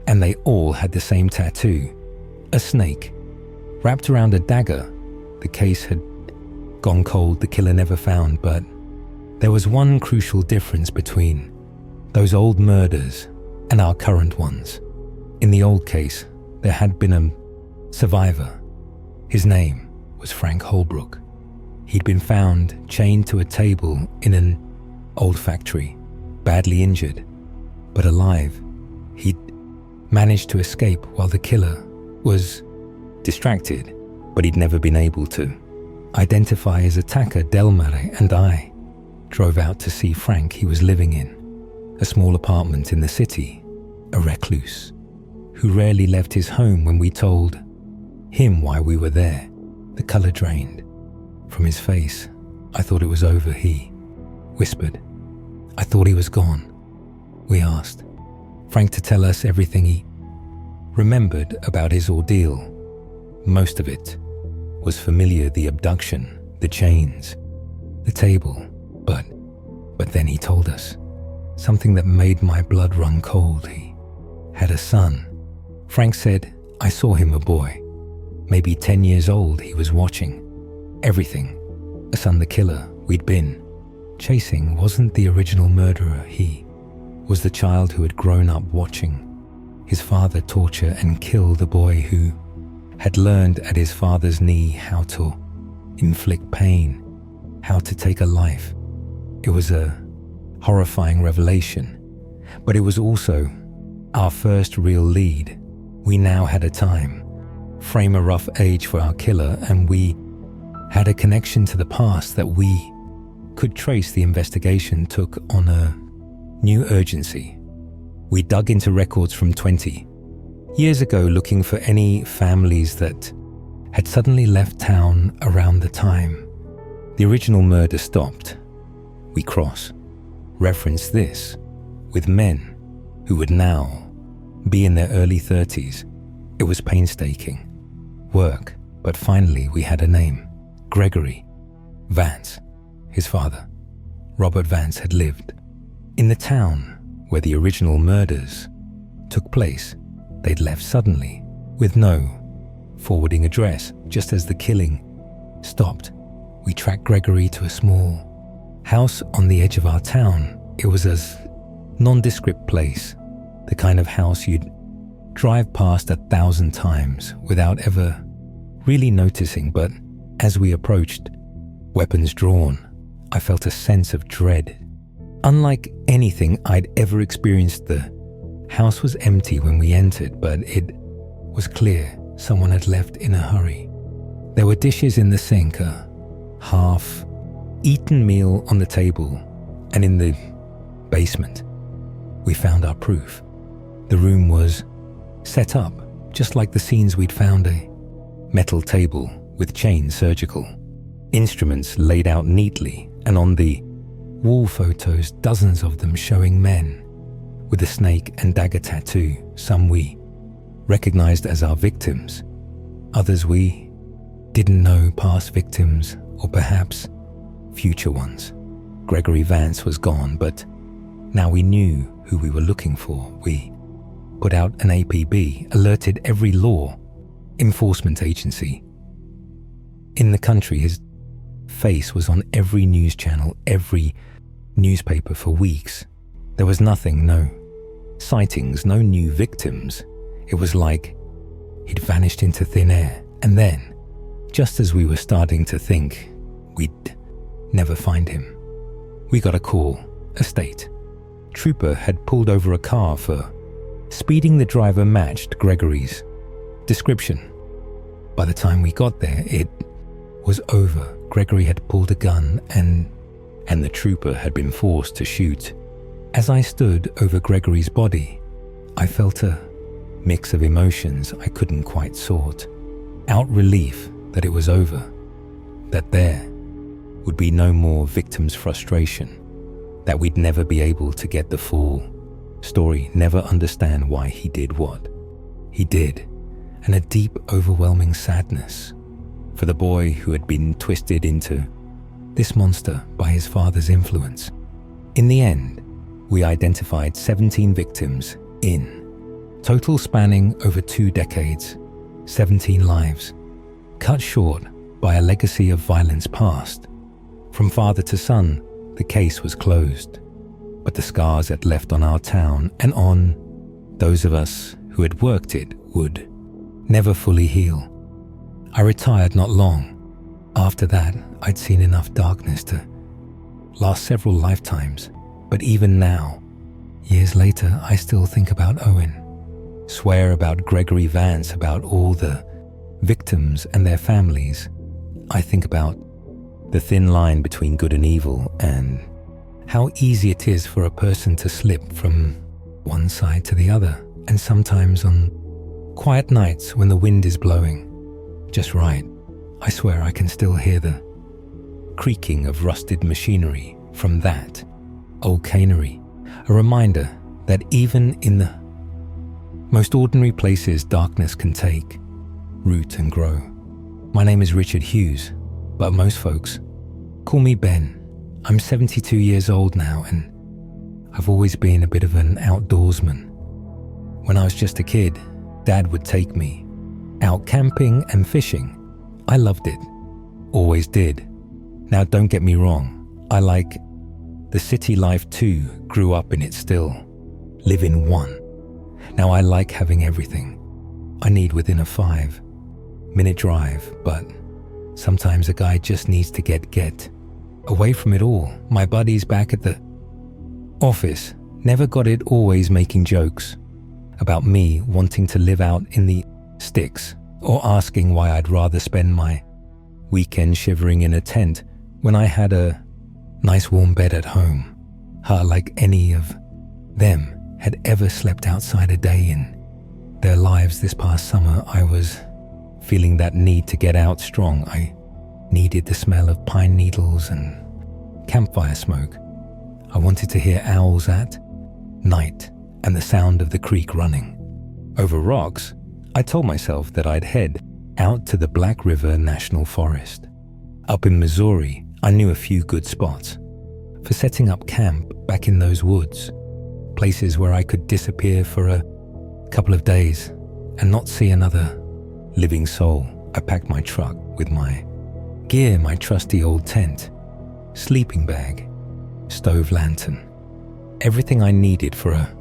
and they all had the same tattoo, a snake wrapped around a dagger. The case had gone cold, the killer never found, but there was one crucial difference between those old murders and our current ones. In the old case, there had been a survivor. His name was Frank Holbrook. He'd been found chained to a table in an old factory, badly injured, but alive. He'd managed to escape while the killer was distracted, but he'd never been able to identify his attacker. Del Mare and I drove out to see Frank. He was living in a small apartment in the city, a recluse who rarely left his home. When we told him why we were there, the color drained from his face. I thought it was over, he whispered. I thought he was gone. We asked Frank to tell us everything he remembered about his ordeal. Most of it was familiar: the abduction, the chains, the table. But then he told us something that made my blood run cold. He had a son. Frank said, I saw him, a boy, maybe 10 years old. He was watching everything. A son, the killer we'd been chasing, wasn't the original murderer. He was the child who had grown up watching his father torture and kill the boy who had learned at his father's knee how to inflict pain, how to take a life. It was a horrifying revelation, but it was also our first real lead. We now had a time frame, a rough age for our killer, and we had a connection to the past that we could trace. The investigation took on a new urgency. We dug into records from 20 years ago, looking for any families that had suddenly left town around the time the original murder stopped. We cross-referenced this with men who would now be in their early 30s. It was painstaking work, but finally we had a name: Gregory Vance. His father, Robert Vance, had lived in the town where the original murders took place. They'd left suddenly with no forwarding address. Just as the killing stopped, we tracked Gregory to a small house on the edge of our town. It was a nondescript place, the kind of house you'd drive past 1,000 times without ever really noticing. But as we approached, weapons drawn, I felt a sense of dread. Unlike anything I'd ever experienced, the house was empty when we entered, but it was clear someone had left in a hurry. There were dishes in the sink, a half-eaten meal on the table, and in the basement, we found our proof. The room was set up just like the scenes we'd found: a metal table with chains, surgical instruments laid out neatly, and on the wall photos, dozens of them showing men with a snake and dagger tattoo. Some we recognized as our victims, others we didn't know, past victims or perhaps future ones. Gregory Vance was gone, but now we knew who we were looking for. We put out an APB, alerted every law enforcement agency in the country. His face was on every news channel, every newspaper for weeks. There was nothing, no sightings, no new victims. It was like he'd vanished into thin air. And then, just as we were starting to think we'd never find him, we got a call. A state trooper had pulled over a car for speeding. The driver matched Gregory's description. By the time we got there, it was over. Gregory had pulled a gun and the trooper had been forced to shoot. As I stood over Gregory's body, I felt a mix of emotions I couldn't quite sort out. Relief that it was over, that there would be no more victims' frustration, that we'd never be able to get the full story, never understand why he did what he did, and a deep, overwhelming sadness for the boy who had been twisted into this monster by his father's influence. In the end, we identified 17 victims in total, spanning over 2 decades, 17 lives, cut short by a legacy of violence past. From father to son, the case was closed, but the scars it left on our town and on those of us who had worked it would never fully heal. I retired not long after that. I'd seen enough darkness to last several lifetimes, but even now, years later, I still think about Owen, swear about Gregory Vance, about all the victims and their families. I think about the thin line between good and evil, and how easy it is for a person to slip from one side to the other. And sometimes on quiet nights when the wind is blowing just right, I swear I can still hear the creaking of rusted machinery from that old cannery, a reminder that even in the most ordinary places, darkness can take root and grow. My name is Richard Hughes, but most folks call me Ben. I'm 72 years old now, and I've always been a bit of an outdoorsman. When I was just a kid, Dad would take me out camping and fishing. I loved it, always did. Now don't get me wrong, I like the city life too, grew up in it still, live in one. Now I like having everything I need within a 5-minute drive, but sometimes a guy just needs to get away from it all. My buddies back at the office never got it, always making jokes about me wanting to live out in the sticks, or asking why I'd rather spend my weekend shivering in a tent when I had a nice warm bed at home. Like any of them had ever slept outside a day in their lives. This past summer, I was feeling that need to get out strong. I needed the smell of pine needles and campfire smoke. I wanted to hear owls at night and the sound of the creek running over rocks. I told myself that I'd head out to the Black River National Forest. Up in Missouri, I knew a few good spots for setting up camp back in those woods, places where I could disappear for a couple of days and not see another living soul. I packed my truck with my gear, my trusty old tent, sleeping bag, stove lantern, everything I needed for a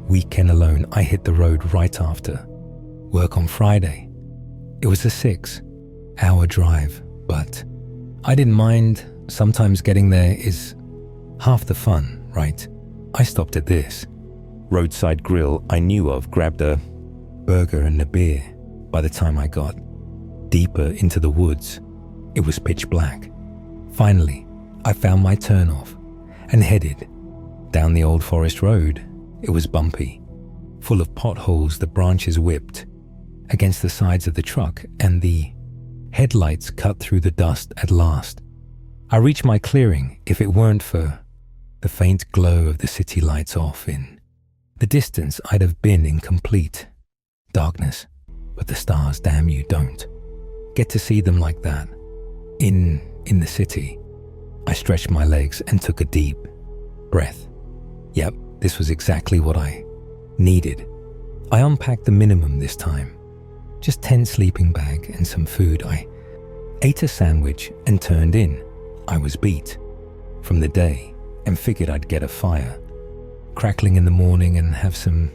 weekend alone. I hit the road right after work on Friday. It was a 6-hour drive, but I didn't mind. Sometimes getting there is half the fun, right? I stopped at this roadside grill I knew of, grabbed a burger and a beer. By the time I got deeper into the woods, it was pitch black. Finally, I found my turnoff and headed down the old forest road. It was bumpy, full of potholes. The branches whipped against the sides of the truck, and the headlights cut through the dust. At last, I reached my clearing. If it weren't for the faint glow of the city lights off in The distance I'd have been in complete darkness, but the stars, damn you, don't get to see them like that. In the city, I stretched my legs and took a deep breath. Yep, this was exactly what I needed. I unpacked the minimum this time. Just 10 sleeping bag and some food. I ate a sandwich and turned in. I was beat from the day and figured I'd get a fire crackling in the morning and have some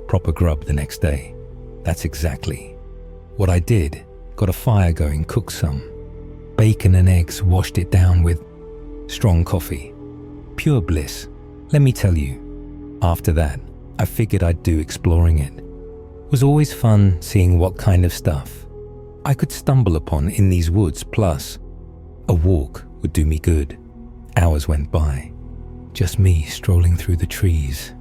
proper grub the next day. That's exactly what I did. Got a fire going, cooked some bacon and eggs, washed it down with strong coffee. Pure bliss. Let me tell you, after that, I figured I'd do exploring it. It was always fun seeing what kind of stuff I could stumble upon in these woods, plus a walk would do me good. Hours went by, just me strolling through the trees,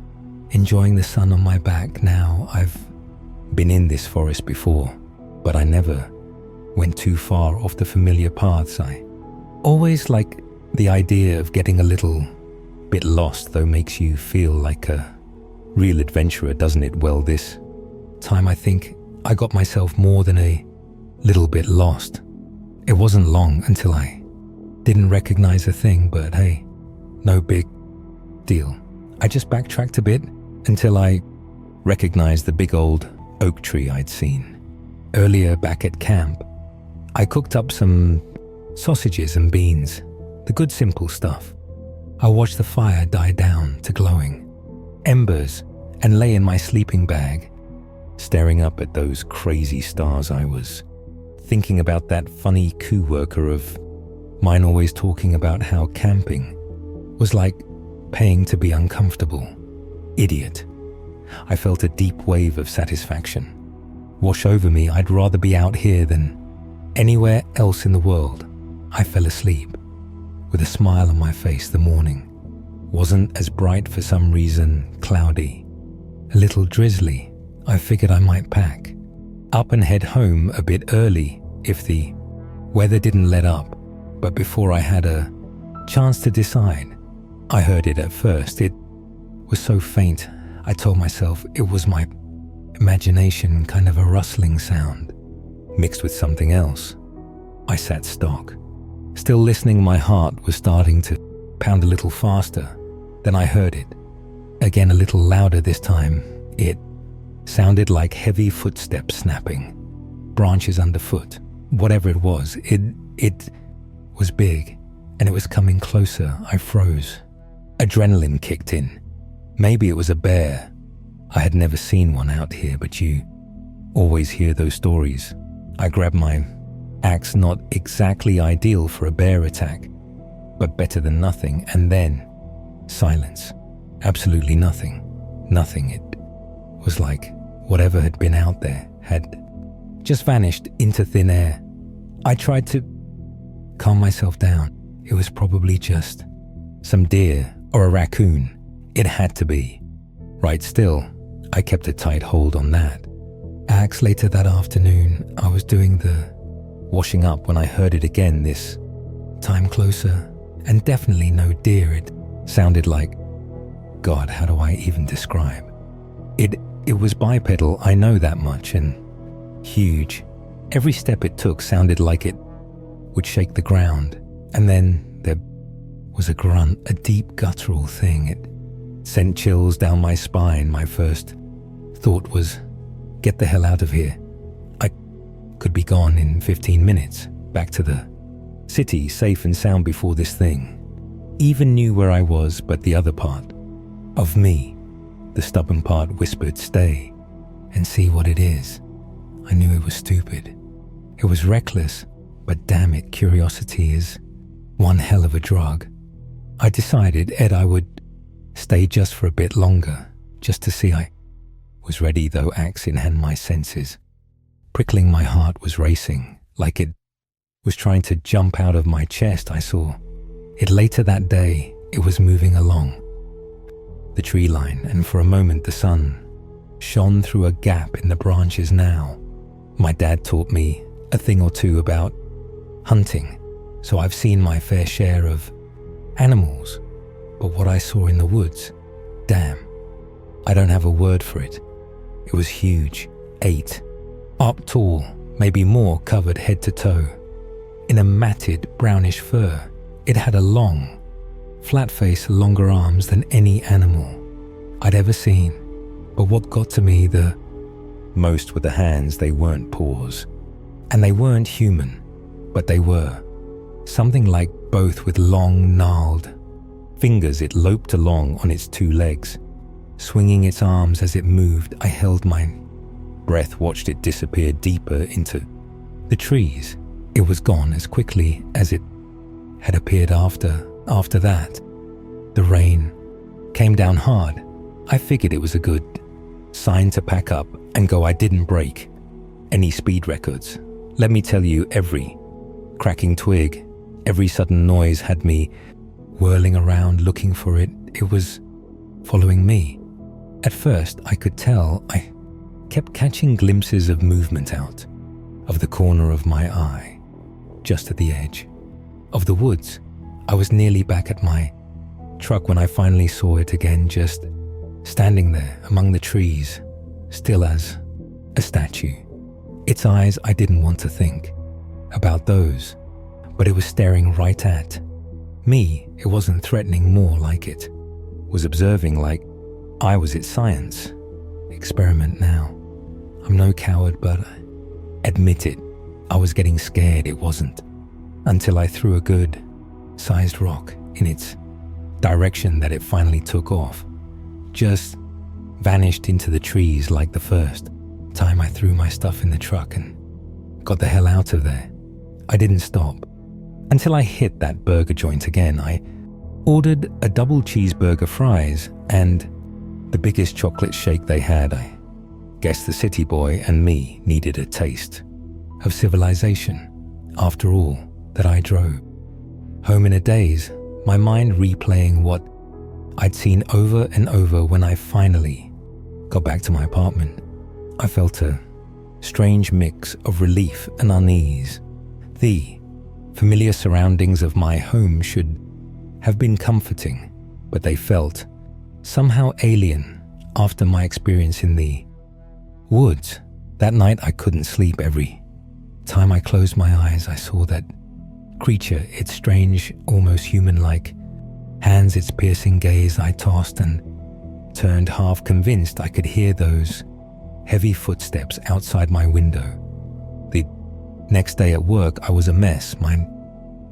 enjoying the sun on my back. Now I've been in this forest before, but I never went too far off the familiar paths. I always like the idea of getting a little bit lost, though makes you feel like a real adventurer, doesn't it? Well, this time I think I got myself more than a little bit lost. It wasn't long until I didn't recognize a thing, but hey, no big deal. I just backtracked a bit until I recognized the big old oak tree I'd seen earlier back at camp. I cooked up some sausages and beans, the good simple stuff. I watched the fire die down to glowing embers and lay in my sleeping bag, staring up at those crazy stars. I was thinking about that funny co-worker of mine always talking about how camping was like paying to be uncomfortable. Idiot. I felt a deep wave of satisfaction wash over me. I'd rather be out here than anywhere else in the world. I fell asleep with a smile on my face. The morning wasn't as bright for some reason, cloudy, a little drizzly. I figured I might pack up and head home a bit early if the weather didn't let up. But before I had a chance to decide, I heard it at first. It was so faint, I told myself it was my imagination, kind of a rustling sound mixed with something else. I sat stock, still listening. My heart was starting to pound a little faster. Then I heard it again, a little louder this time. It sounded like heavy footsteps snapping, branches underfoot. Whatever it was was big, and it was coming closer. I froze. Adrenaline kicked in. Maybe it was a bear. I had never seen one out here, but you always hear those stories. I grabbed my axe, not exactly ideal for a bear attack, but better than nothing. And then silence. Absolutely nothing. Nothing. It was like whatever had been out there had just vanished into thin air. I tried to calm myself down. It was probably just some deer or a raccoon. It had to be. Right, still, I kept a tight hold on that axe. Later that afternoon, I was doing the washing up when I heard it again, this time closer, and definitely no deer. It sounded like, God, how do I even describe? It was bipedal, I know that much, and huge. Every step it took sounded like it would shake the ground. And then there was a grunt, a deep guttural thing. It sent chills down my spine. My first thought was, get the hell out of here. I could be gone in 15 minutes, back to the city, safe and sound before this thing even knew where I was. But the other part of me, the stubborn part, whispered, stay and see what it is. I knew it was stupid. It was reckless, but damn it, curiosity is one hell of a drug. I decided, Ed, I would stay just for a bit longer, just to see. I was ready, though, axe in hand, my senses prickling. My heart was racing, like it was trying to jump out of my chest. I saw it later that day. It was moving along the tree line, and for a moment the sun shone through a gap in the branches. Now, my dad taught me a thing or two about hunting, so I've seen my fair share of animals. But what I saw in the woods, damn, I don't have a word for it. It was huge, 8, up tall, maybe more, covered head to toe. In a matted brownish fur, it had a long, flat face, longer arms than any animal I'd ever seen. But what got to me the most were the hands. They weren't paws. And they weren't human, but they were. Something like both with long, gnarled fingers. It loped along on its 2 legs, swinging its arms as it moved. I held my breath, watched it disappear deeper into the trees. It was gone as quickly as it had appeared after that. The rain came down hard. I figured it was a good sign to pack up and go. I didn't break any speed records. Let me tell you, every cracking twig, every sudden noise had me whirling around looking for it. It was following me. At first, I could tell. I kept catching glimpses of movement out of the corner of my eye, just at the edge of the woods. I was nearly back at my truck when I finally saw it again, just standing there among the trees, still as a statue. Its eyes, I didn't want to think about those, but it was staring right at me. It wasn't threatening, more like it was observing, like I was its science experiment. Now, I'm no coward, but I admit it, I was getting scared. It wasn't until I threw a good-sized rock in its direction that it finally took off, just vanished into the trees like the first time I threw my stuff in the truck and got the hell out of there. I didn't stop until I hit that burger joint again. I ordered a double cheeseburger, fries, and the biggest chocolate shake they had. I guess the city boy and me needed a taste of civilization. After all that I drove home in a daze, my mind replaying what I'd seen over and over. When I finally got back to my apartment, I felt a strange mix of relief and unease. The familiar surroundings of my home should have been comforting, but they felt somehow alien after my experience in the woods. That night I couldn't sleep. Every time I closed my eyes, I saw that creature, its strange, almost human-like hands, its piercing gaze. I tossed and turned, half convinced I could hear those heavy footsteps outside my window. The next day at work, I was a mess. My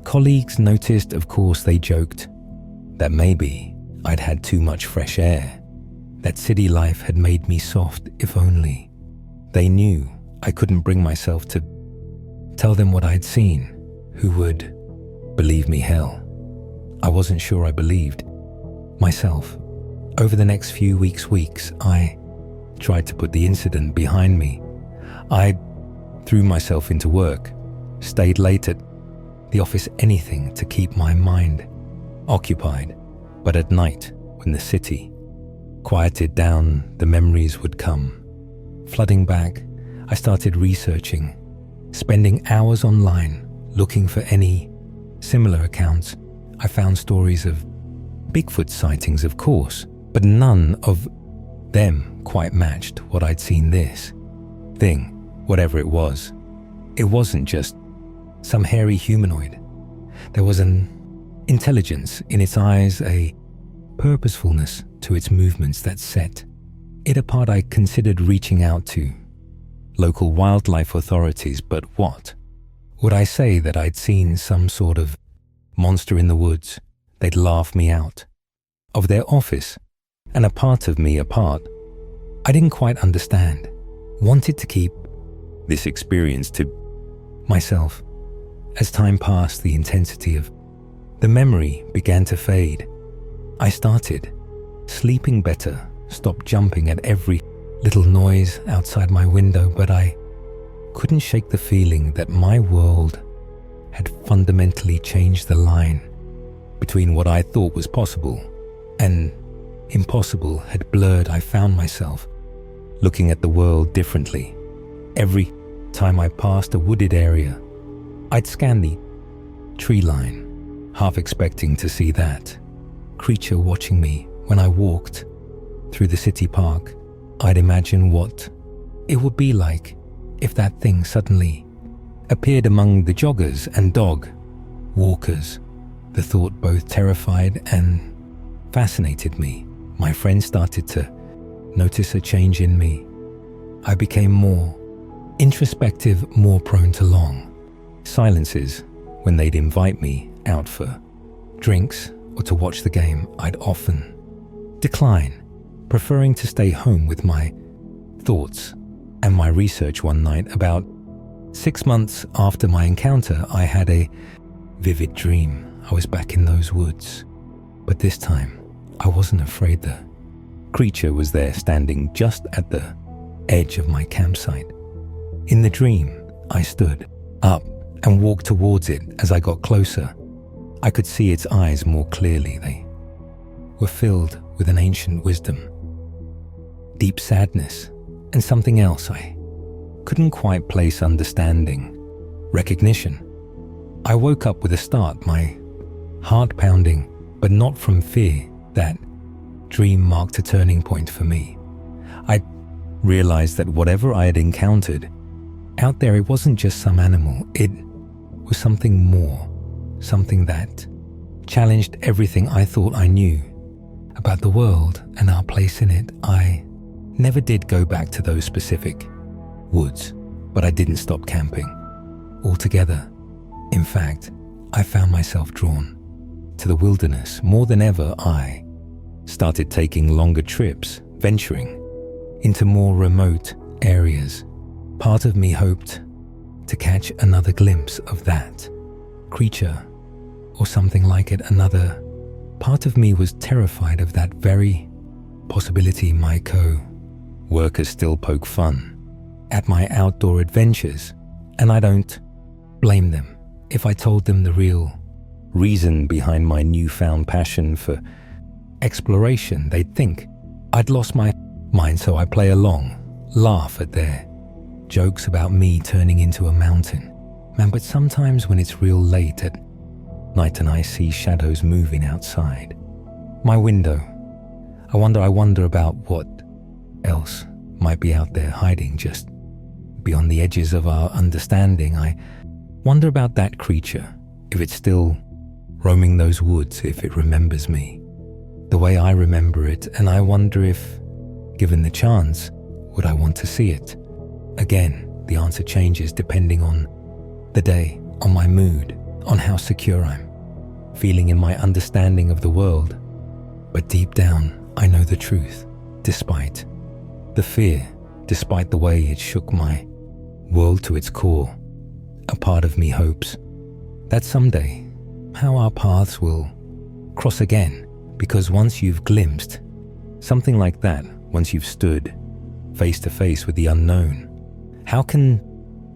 colleagues noticed. Of course, they joked that maybe I'd had too much fresh air, that city life had made me soft. If only they knew. I couldn't bring myself to tell them what I'd seen. Who would believe me? Hell, I wasn't sure I believed myself. Over the next few weeks, I tried to put the incident behind me. I threw myself into work, stayed late at the office, anything to keep my mind occupied. But at night, when the city quieted down, the memories would come flooding back. I started researching, spending hours online looking for any similar accounts. I found stories of Bigfoot sightings, of course, but none of them quite matched what I'd seen. This thing, whatever it was, it wasn't just some hairy humanoid. There was an intelligence in its eyes, a purposefulness to its movements that set it apart. I considered reaching out to local wildlife authorities, but what would I say? That I'd seen some sort of monster in the woods? They'd laugh me out of their office, and a part of me apart. I didn't quite understand. Wanted to keep this experience to myself. As time passed, the intensity of the memory began to fade. I started sleeping better, stopped jumping at every little noise outside my window, but I couldn't shake the feeling that my world had fundamentally changed. The line between what I thought was possible and impossible had blurred. I found myself looking at the world differently. Every time I passed a wooded area, I'd scan the tree line, half expecting to see that creature watching me. When I walked through the city park, I'd imagine what it would be like if that thing suddenly appeared among the joggers and dog walkers. The thought both terrified and fascinated me. My friends started to notice a change in me. I became more introspective, more prone to long silences. When they'd invite me out for drinks or to watch the game, I'd often decline, preferring to stay home with my thoughts and my research. One night, about 6 months after my encounter, I had a vivid dream. I was back in those woods, but this time I wasn't afraid. The creature was there, standing just at the edge of my campsite. In the dream, I stood up and walked towards it. As I got closer, I could see its eyes more clearly. They were filled with an ancient wisdom, deep sadness, and something else I couldn't quite place: understanding, recognition. I woke up with a start, my heart pounding, but not from fear. That dream marked a turning point for me. I realized that whatever I had encountered out there, it wasn't just some animal. It was something more, something that challenged everything I thought I knew about the world and our place in it. I never did go back to those specific woods, but I didn't stop camping altogether. In fact, I found myself drawn to the wilderness more than ever. I started taking longer trips, venturing into more remote areas. Part of me hoped to catch another glimpse of that creature or something like it. Another part of me was terrified of that very possibility. My co-workers still poke fun at my outdoor adventures, and I don't blame them. If I told them the real reason behind my newfound passion for exploration, they'd think I'd lost my mind. So I play along, laugh at their jokes about me turning into a mountain man. But sometimes when it's real late at night and I see shadows moving outside my window, I wonder about what else might be out there hiding just beyond the edges of our understanding. I wonder about that creature, if it's still roaming those woods, if it remembers me the way I remember it, and I wonder if, given the chance, would I want to see it again. The answer changes depending on the day, on my mood, on how secure I'm feeling in my understanding of the world. But deep down, I know the truth, despite the fear, despite the way it shook my world to its core. A part of me hopes that someday, how our paths will cross again, because once you've glimpsed something like that, once you've stood face to face with the unknown, how can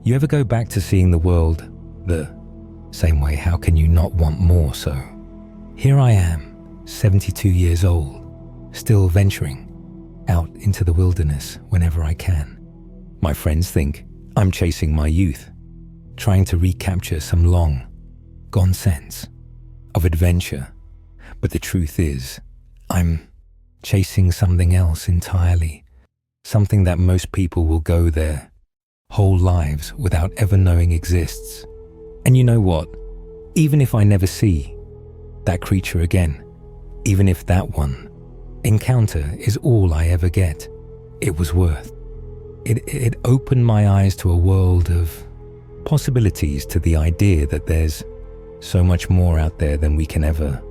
you ever go back to seeing the world the same way? How can you not want more? So here I am, 72 years old, still venturing out into the wilderness whenever I can. My friends think I'm chasing my youth, trying to recapture some long gone sense of adventure. But the truth is, I'm chasing something else entirely, something that most people will go their whole lives without ever knowing exists. And you know what? Even if I never see that creature again, even if that one encounter is all I ever get, it was worth. It opened my eyes to a world of possibilities, to the idea that there's so much more out there than we can ever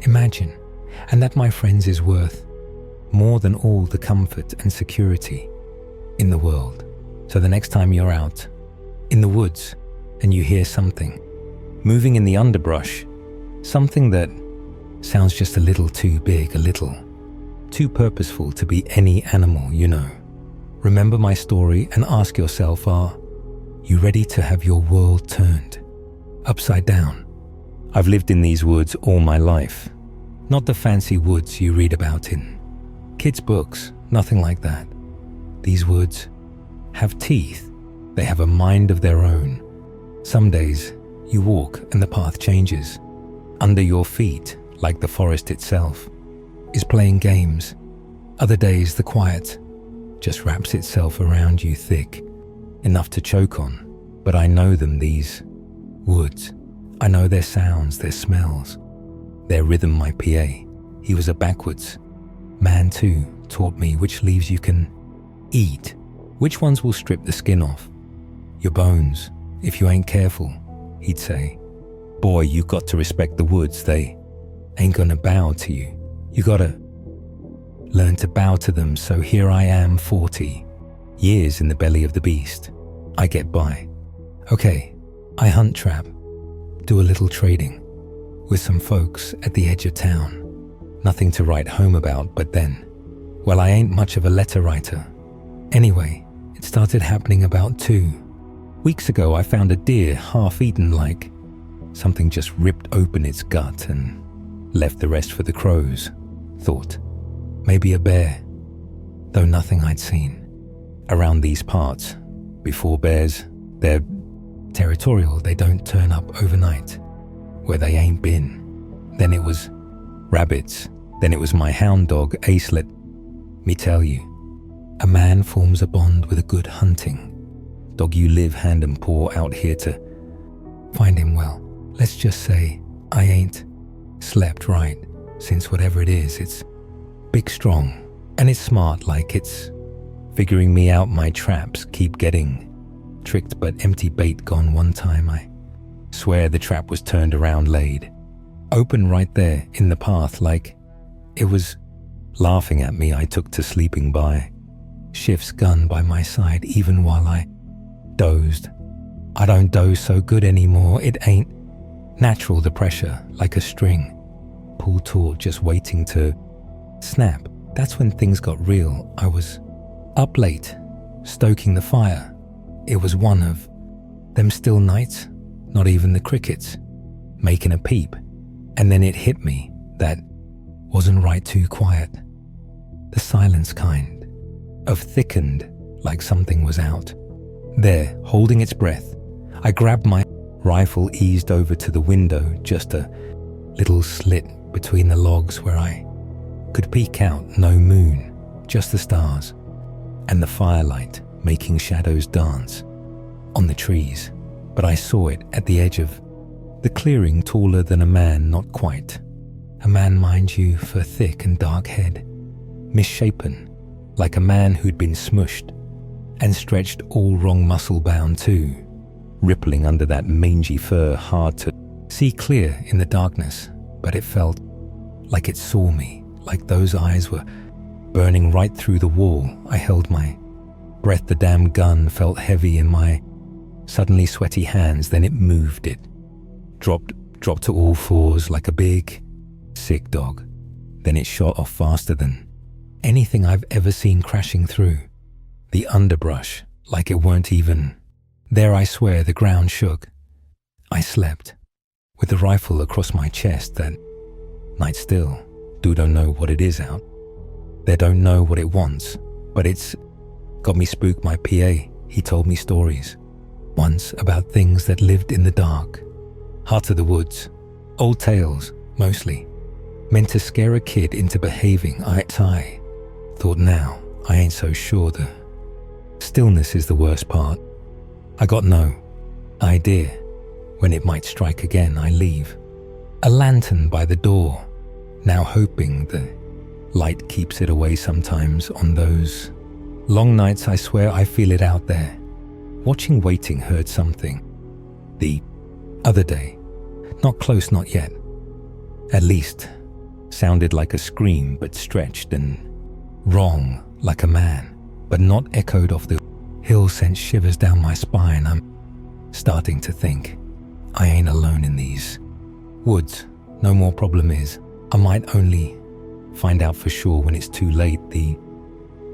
imagine, and that, my friends, is worth more than all the comfort and security in the world. So the next time you're out in the woods and you hear something moving in the underbrush, something that sounds just a little too big, a little too purposeful to be any animal, remember my story and ask yourself, are you ready to have your world turned upside down? I've lived in these woods all my life. Not the fancy woods you read about in kids' books, nothing like that. These woods have teeth. They have a mind of their own. Some days you walk and the path changes. Under your feet, like the forest itself, is playing games. Other days, the quiet just wraps itself around you thick, enough to choke on. But I know them, these woods. I know their sounds, their smells, their rhythm. My PA, he was a backwoods man too, taught me which leaves you can eat, which ones will strip the skin off your bones if you ain't careful. He'd say, boy, you got to respect the woods. They ain't gonna bow to you. You gotta learn to bow to them. So here I am, 40 years in the belly of the beast. I get by. Okay, I hunt, trap, do a little trading with some folks at the edge of town. Nothing to write home about, but then, well, I ain't much of a letter writer. Anyway, it started happening about 2 weeks ago. I found a deer half-eaten, like something just ripped open its gut and left the rest for the crows. Thought, maybe a bear, though nothing I'd seen around these parts before. Bears, they're territorial. They don't turn up overnight where they ain't been. Then it was rabbits. Then it was my hound dog, Ace. Let me tell you, a man forms a bond with a good hunting dog. You live hand and paw out here to find him. Well, let's just say I ain't slept right since whatever it is. It's big, strong, and it's smart, like it's figuring me out. My traps keep getting tricked, but empty bait gone. One time I swear the trap was turned around, laid open right there in the path, like it was laughing at me. I took to sleeping by Shift's gun by my side, even while I dozed. I don't doze so good anymore. It ain't natural. The pressure, like a string pulled taut, just waiting to snap. That's when things got real. I was up late, stoking the fire. It was one of them still nights, not even the crickets making a peep. And then it hit me that wasn't right. Too quiet. The silence kind of thickened, like something was out there holding its breath. I grabbed my rifle, eased over to the window, just a little slit between the logs where I could peek out. No moon, just the stars and the firelight making shadows dance on the trees. But I saw it at the edge of the clearing, taller than a man, not quite a man, mind you, for thick and dark head, misshapen, like a man who'd been smushed and stretched, all wrong, muscle bound too, rippling under that mangy fur, hard to see clear in the darkness. But it felt like it saw me, like those eyes were burning right through the wall. I held my breath. The damn gun felt heavy in my suddenly sweaty hands. Then it moved. It dropped to all fours like a big, sick dog. Then it shot off faster than anything I've ever seen, crashing through the underbrush like it weren't even there. I swear the ground shook. I slept with the rifle across my chest that night still. Don't know what it is out there, don't know what it wants, but it's got me spooked. My PA, he told me stories once about things that lived in the dark, heart of the woods, old tales mostly, meant to scare a kid into behaving. I thought, now I ain't so sure. The stillness is the worst part. I got no idea when it might strike again. I leave a lantern by the door, now hoping the light keeps it away. Sometimes on those long nights, I swear I feel it out there, watching, waiting. Heard something the other day, not close, not yet, at least sounded like a scream, but stretched and wrong, like a man, but not echoed off the hill. Sent shivers down my spine. I'm starting to think I ain't alone in these woods no more. Problem is, I might only find out for sure when it's too late. The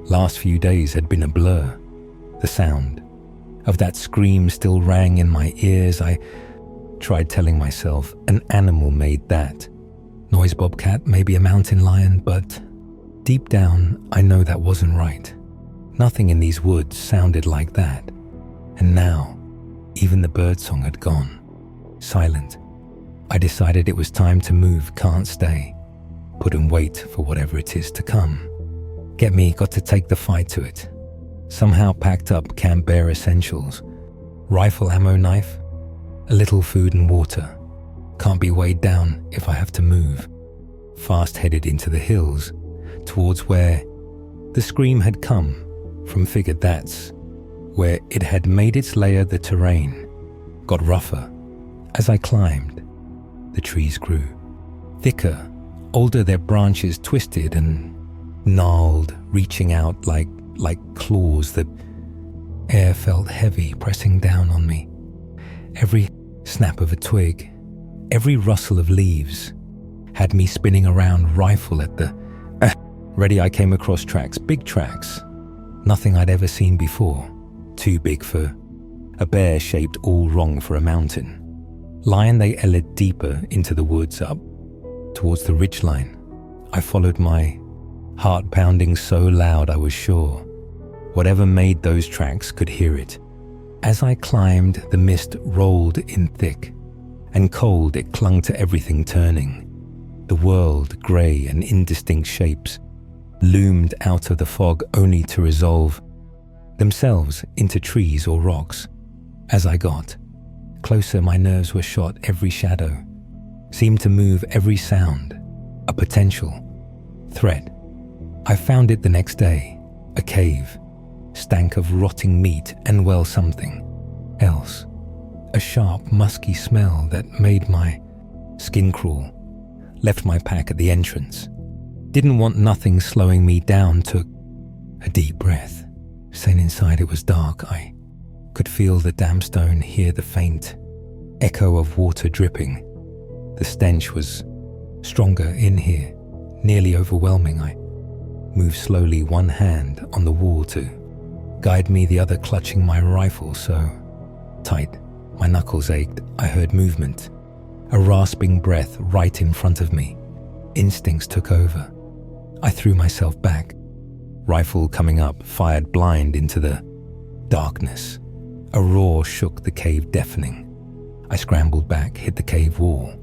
last few days had been a blur. The sound of that scream still rang in my ears. I tried telling myself an animal made that noise, bobcat, maybe a mountain lion, but deep down I know that wasn't right. Nothing in these woods sounded like that. And now even the birdsong had gone silent. I decided it was time to move. Can't stay put and wait for whatever it is to come. Got to take the fight to it. Somehow packed up camp bare essentials. Rifle ammo knife, a little food and water. Can't be weighed down if I have to move. Fast headed into the hills, towards where the scream had come from. Figured that's where it had made its lair. The terrain got rougher. As I climbed, the trees grew thicker, older, their branches twisted and gnarled, reaching out like claws. The air felt heavy, pressing down on me. Every snap of a twig, every rustle of leaves had me spinning around, rifle at the ready. I came across tracks, big tracks, nothing I'd ever seen before. Too big for a bear, shaped all wrong for a mountain. Lion, they led deeper into the woods, up towards the ridgeline. I followed, my heart pounding so loud I was sure whatever made those tracks could hear it. As I climbed, the mist rolled in thick and cold. It clung to everything, turning the world grey, and indistinct shapes loomed out of the fog, only to resolve themselves into trees or rocks. As I got closer, my nerves were shot. Every shadow seemed to move, every sound a potential threat. I found it the next day, a cave, stank of rotting meat and, well, something else. A sharp, musky smell that made my skin crawl. Left my pack at the entrance. Didn't want nothing slowing me down. Took a deep breath. Staying inside, it was dark. I could feel the damp stone, hear the faint echo of water dripping. The stench was stronger in here, nearly overwhelming. I moved slowly, one hand on the wall to guide me, the other clutching my rifle so tight my knuckles ached. I heard movement, a rasping breath right in front of me. Instincts took over. I threw myself back, rifle coming up, fired blind into the darkness. A roar shook the cave, deafening. I scrambled back, hit the cave wall,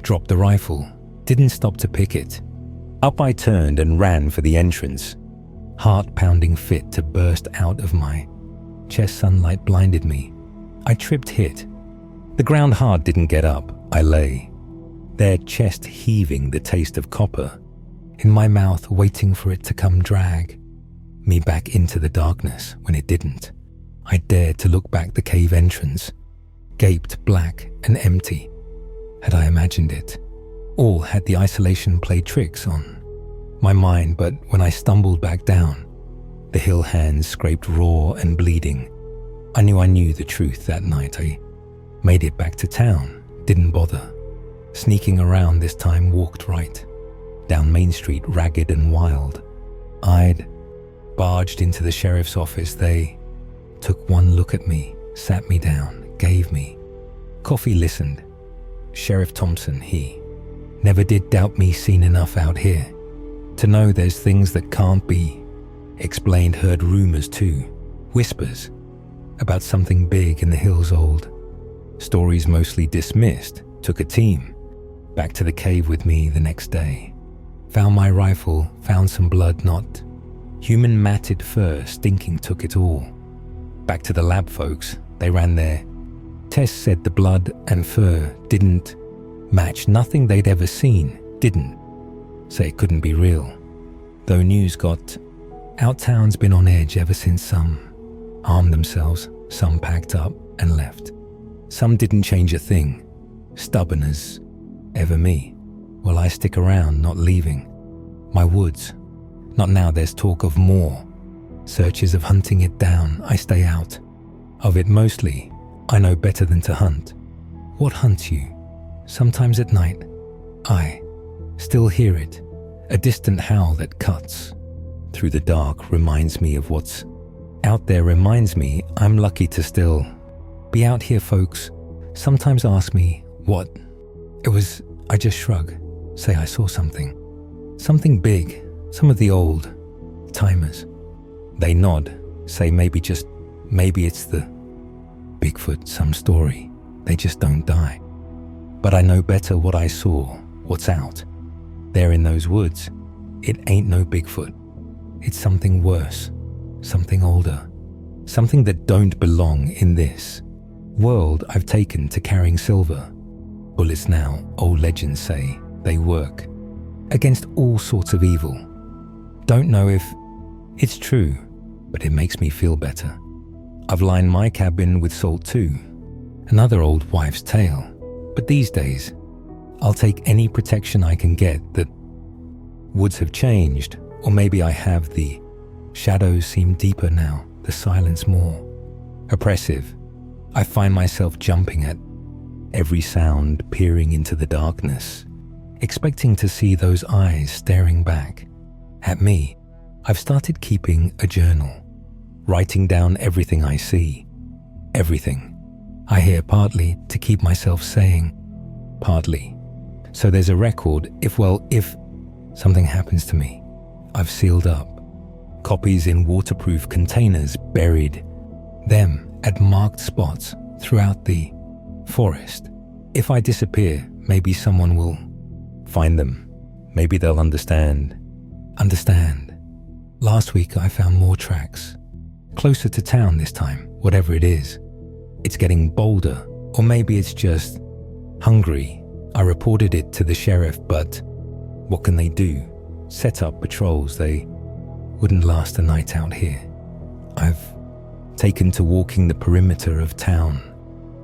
dropped the rifle, didn't stop to pick it. Up I turned and ran for the entrance, heart pounding, fit to burst out of my chest. Sunlight blinded me. I tripped, hit the ground hard, didn't get up. I lay there, chest heaving, the taste of copper in my mouth, waiting for it to come drag me back into the darkness. When it didn't, I dared to look back. The cave entrance gaped, black and empty. Had I imagined it? All had the isolation played tricks on my mind. But when I stumbled back down, the hill hands scraped raw and bleeding. I knew the truth that night. I made it back to town, didn't bother sneaking around this time. Walked right down Main Street, ragged and wild. I'd barged into the sheriff's office. They took one look at me, sat me down, gave me coffee, listened. Sheriff Thompson, he never did doubt me. Seen enough out here to know there's things that can't be explained. Heard rumors too, whispers about something big in the hills. Old stories mostly dismissed. Took a team back to the cave with me the next day. Found my rifle, found some blood, not human, matted fur, stinking. Took it all back to the lab folks. They ran their tests, said the blood and fur didn't match. Nothing they'd ever seen. Didn't say it couldn't be real. Though news got out, town's been on edge ever since. Some armed themselves, some packed up and left. Some didn't change a thing, stubborn as ever me. Well, I stick around, not leaving my woods. Not now. There's talk of more searches, of hunting it down. I stay out of it mostly. I know better than to hunt. What hunts you? Sometimes at night, I still hear it. A distant howl that cuts through the dark, reminds me of what's out there, reminds me I'm lucky to still be out here. Folks sometimes ask me what it was. I just shrug, say I saw something big. Some of the old timers, they nod, say maybe it's the Bigfoot, some story. They just don't die. But I know better what I saw, what's out there in those woods. It ain't no Bigfoot. it's something worse, something older, something that don't belong in this world I've taken to carrying silver. Bullets now, old legends say, they work against all sorts of evil. Don't know if it's true, but it makes me feel better. I've lined my cabin with salt too, another old wives' tale. But these days, I'll take any protection I can get. The woods have changed, or maybe I have. The shadows seem deeper now, the silence more oppressive. I find myself jumping at every sound, peering into the darkness, expecting to see those eyes staring back at me. I've started keeping a journal, writing down everything I see, everything I hear, partly to keep myself sane, partly so there's a record if something happens to me. I've sealed up copies in waterproof containers, buried them at marked spots throughout the forest. If I disappear, maybe someone will find them. Maybe they'll understand. Last week I found more tracks, closer to town this time. Whatever it is, it's getting bolder, or maybe it's just hungry. I reported it to the sheriff, but what can they do? Set up patrols. They wouldn't last a night out here. I've taken to walking the perimeter of town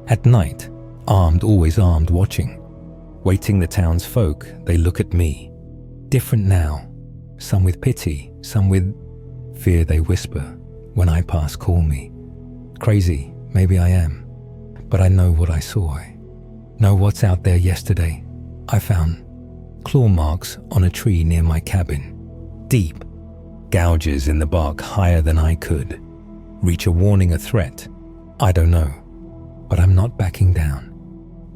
at night, armed, always armed, waiting the townsfolk. They look at me, different now, some with pity, some with fear. They whisper when I pass, call me crazy. Maybe I am, but I know what I saw. I know what's out there. Yesterday I found claw marks on a tree near my cabin, deep gouges in the bark higher than I could reach. A warning, a threat, I don't know, but I'm not backing down.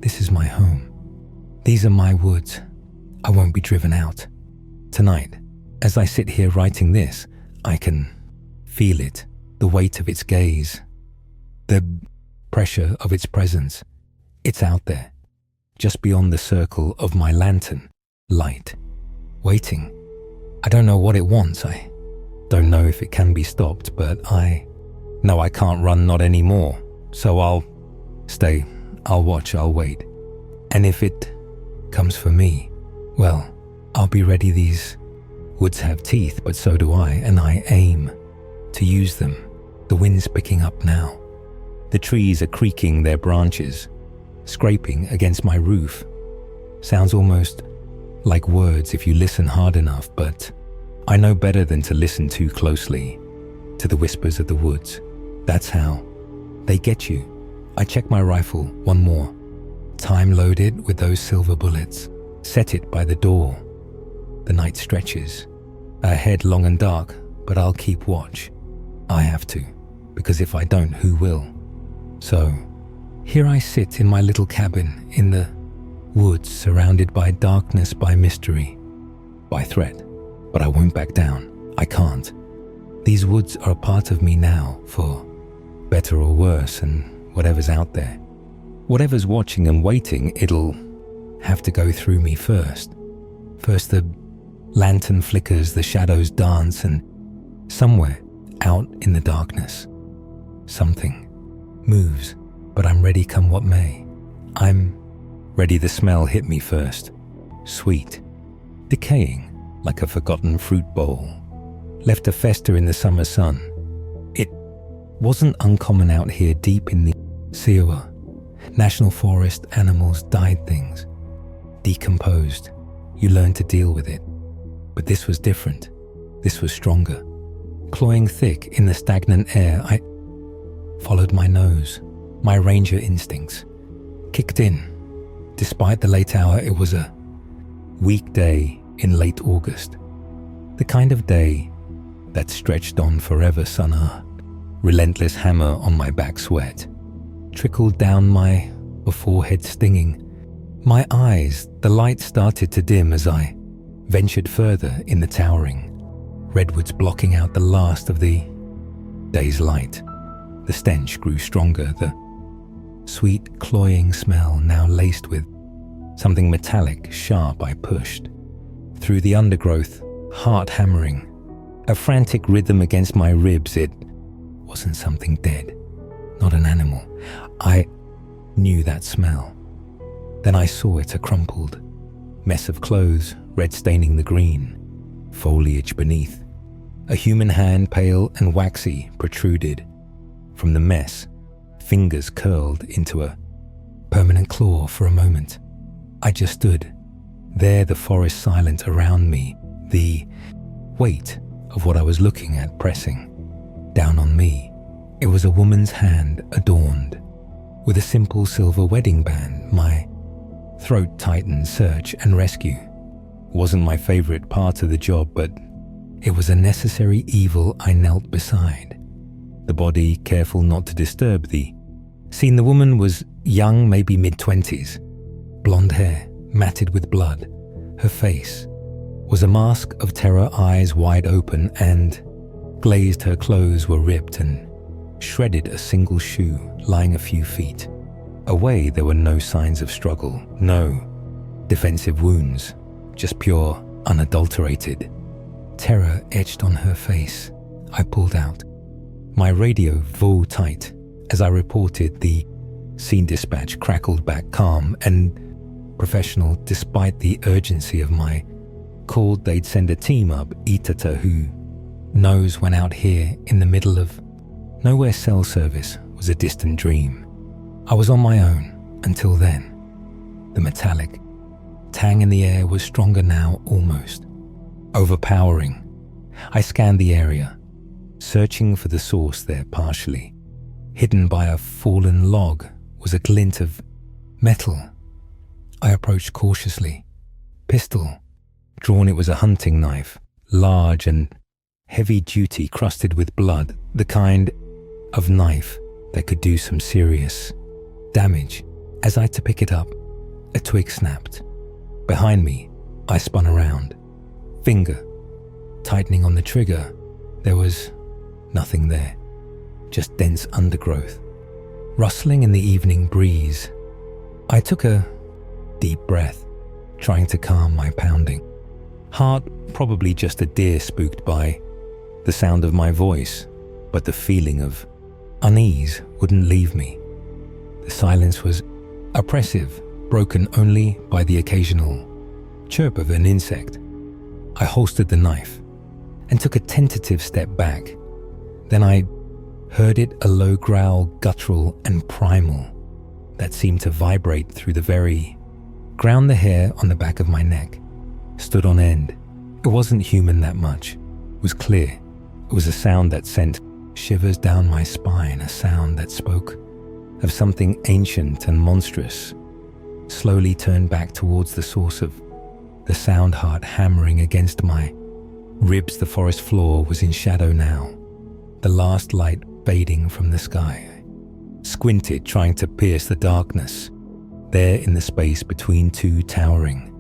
This is my home. These are my woods. I won't be driven out. Tonight, as I sit here writing this, I can feel it, the weight of its gaze, the pressure of its presence. It's out there, just beyond the circle of my lantern light, waiting. I don't know what it wants. I don't know if it can be stopped, but I know I can't run, not anymore. So I'll stay, I'll watch, I'll wait. And if it comes for me, well, I'll be ready. These woods have teeth, but so do I, and I aim to use them. The wind's picking up now. The trees are creaking their branches, scraping against my roof. Sounds almost like words if you listen hard enough, but I know better than to listen too closely to the whispers of the woods. That's how they get you. I check my rifle, one more time, loaded with those silver bullets. Set it by the door. The night stretches ahead, long and dark, but I'll keep watch. I have to, because if I don't, who will? So here I sit in my little cabin in the woods, surrounded by darkness, by mystery, by threat. But I won't back down. I can't. These woods are a part of me now, for better or worse, and whatever's out there, whatever's watching and waiting, it'll have to go through me first. First the lantern flickers, the shadows dance, and somewhere out in the darkness, something moves, but I'm ready come what may. I'm ready. The smell hit me first. Sweet, decaying like a forgotten fruit bowl, left to fester in the summer sun. It wasn't uncommon out here, deep in the Siowa National Forest. Animals died, things decomposed. You learn to deal with it. But this was different. This was stronger. Cloying thick in the stagnant air, I followed my nose. My ranger instincts kicked in. Despite the late hour, it was a weekday in late August. The kind of day that stretched on forever. Sun, relentless hammer on my back, sweat trickled down my forehead, stinging my eyes. The light started to dim as I ventured further in the towering redwoods, blocking out the last of the day's light. The stench grew stronger, the sweet, cloying smell now laced with something metallic, sharp. I pushed through the undergrowth, heart hammering, A frantic rhythm against my ribs. It wasn't something dead, not an animal. I knew that smell. Then I saw it, a crumpled mess of clothes, red staining the green, foliage beneath. A human hand, pale and waxy, protruded from the mess, fingers curled into a permanent claw. For a moment, I just stood there, the forest silent around me, the weight of what I was looking at pressing down on me. It was a woman's hand adorned with a simple silver wedding band. My throat tightened. Search and rescue wasn't my favorite part of the job, but it was a necessary evil. I knelt beside the body, careful not to disturb the scene. The woman was young, maybe mid-20s, blonde hair matted with blood. Her face was a mask of terror, eyes wide open and glazed. Her clothes were ripped and shredded, a single shoe lying a few feet away. There were no signs of struggle, no defensive wounds, just pure, unadulterated terror etched on her face. I pulled out my radio full tight as I reported. The scene dispatch crackled back, calm and professional despite the urgency of my call. They'd send a team up. Itata, who knows, when out here in the middle of nowhere. Cell service was a distant dream. I was on my own until then. The metallic tang in the air was stronger now, almost overpowering. I scanned the area, searching for the source there. Partially hidden by a fallen log was a glint of metal. I approached cautiously, pistol drawn. It was a hunting knife, large and heavy-duty, crusted with blood, the kind of knife that could do some serious damage. As I to pick it up, a twig snapped. Behind me, I spun around, finger tightening on the trigger. There was nothing there, just dense undergrowth, rustling in the evening breeze. I took a deep breath, trying to calm my pounding heart. Probably just a deer spooked by the sound of my voice, but the feeling of unease wouldn't leave me. The silence was oppressive, broken only by the occasional chirp of an insect. I holstered the knife and took a tentative step back. Then I heard it, a low growl, guttural and primal, that seemed to vibrate through the very ground. The hair on the back of my neck stood on end. It wasn't human that much. It was clear. It was a sound that sent shivers down my spine, a sound that spoke of something ancient and monstrous. Slowly turned back towards the source of the sound, heart hammering against my ribs. The forest floor was in shadow now, the last light fading from the sky. Squinted, trying to pierce the darkness. There in the space between two towering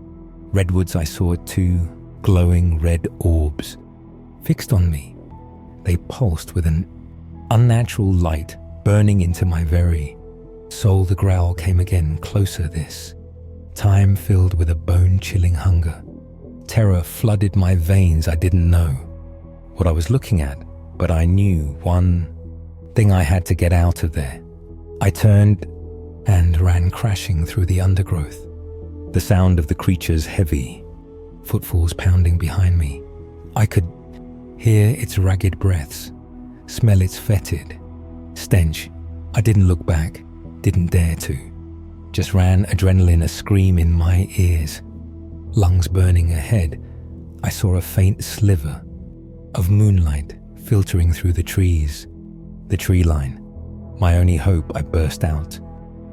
redwoods, I saw two glowing red orbs fixed on me. They pulsed with an unnatural light burning into my very soul. The growl came again, closer, this time filled with a bone-chilling hunger. Terror flooded my veins. I didn't know what I was looking at, but I knew one thing: I had to get out of there. I turned and ran crashing through the undergrowth, the sound of the creature's heavy footfalls pounding behind me. I could hear its ragged breaths, smell its fetid stench. I didn't look back, didn't dare to. Just ran, adrenaline a scream in my ears, lungs burning ahead. I saw a faint sliver of moonlight filtering through the trees, the tree line. My only hope. I burst out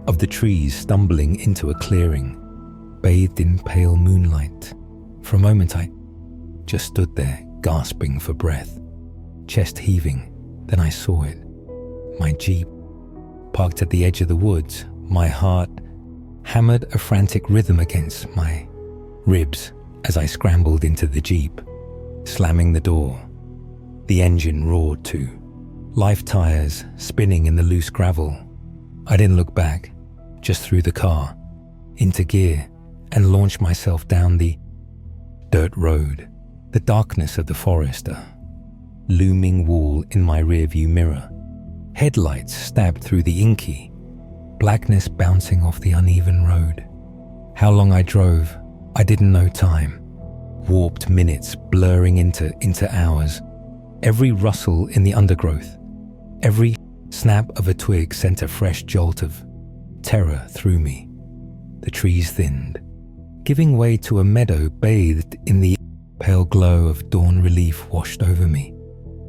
of the trees, stumbling into a clearing, bathed in pale moonlight. For a moment I just stood there, gasping for breath, chest heaving. Then I saw it. My Jeep, parked at the edge of the woods. My heart hammered a frantic rhythm against my ribs as I scrambled into the Jeep, slamming the door. The engine roared too, life tires spinning in the loose gravel. I didn't look back, just threw the car into gear and launched myself down the dirt road. The darkness of the forest, a looming wall in my rearview mirror. Headlights stabbed through the inky, blackness bouncing off the uneven road. How long I drove, I didn't know time. Warped minutes blurring into hours. Every rustle in the undergrowth, every snap of a twig sent a fresh jolt of terror through me. The trees thinned, giving way to a meadow bathed in the pale glow of dawn relief washed over me.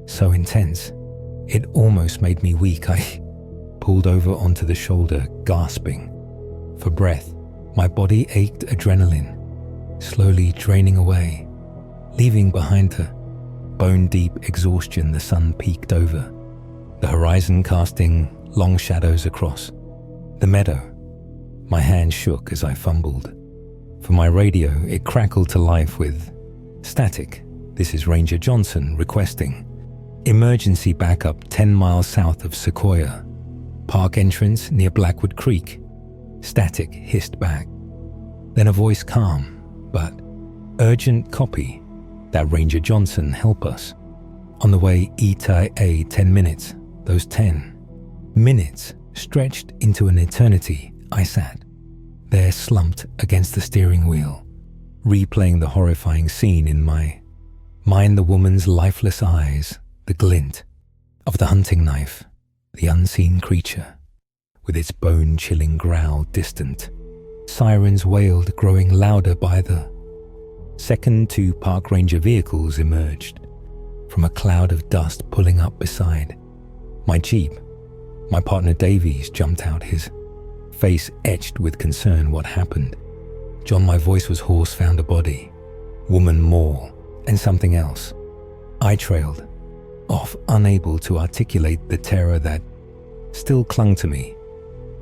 So intense, it almost made me weak. I pulled over onto the shoulder, gasping for breath. My body ached adrenaline, slowly draining away, leaving behind the bone-deep exhaustion. The sun peeked over, the horizon casting long shadows across the meadow. My hand shook as I fumbled. For my radio, it crackled to life with static. This is Ranger Johnson requesting emergency backup 10 miles south of Sequoia. Park entrance near Blackwood Creek. Static hissed back. Then a voice calm, but urgent copy that Ranger Johnson help us. On the way ETA 10 minutes. Those 10 minutes stretched into an eternity. I sat there slumped against the steering wheel, replaying the horrifying scene in my mind. The woman's lifeless eyes, the glint of the hunting knife, the unseen creature with its bone-chilling growl distant. Sirens wailed, growing louder by the second. 2 park ranger vehicles emerged from a cloud of dust, pulling up beside my Jeep. My partner Davies jumped out, his face etched with concern. What happened? John, my voice was hoarse. Found a body, woman, more, and something else. I trailed off, unable to articulate the terror that still clung to me.